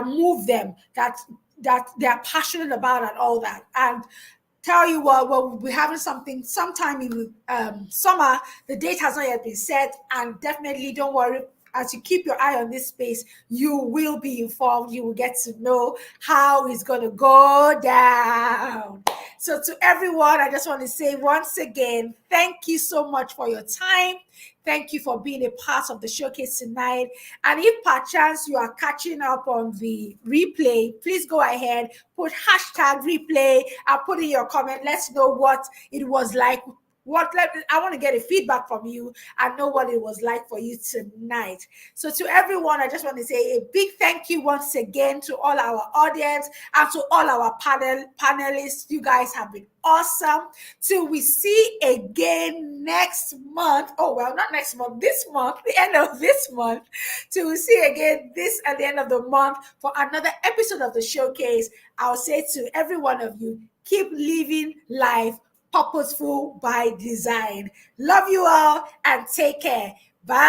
move them, that they are passionate about and all that. And tell you what, we'll be having something sometime in summer. The date has not yet been set, and definitely don't worry. As you keep your eye on this space, you will be informed. You will get to know how it's going to go down. So to everyone, I just want to say once again, thank you so much for your time. Thank you for being a part of the showcase tonight. And if perchance you are catching up on the replay, please go ahead, put hashtag replay and put in your comment. Let's know what it was like I want to get a feedback from you and know what it was like for you tonight. So to everyone, I just want to say a big thank you once again to all our audience and to all our panelists. You guys have been awesome. Till we see again next month. Oh, well, not next month, this month, the end of this month. Till we see again this at the end of the month for another episode of the showcase. I'll say to every one of you, keep living life purposeful by design. Love you all and take care. Bye.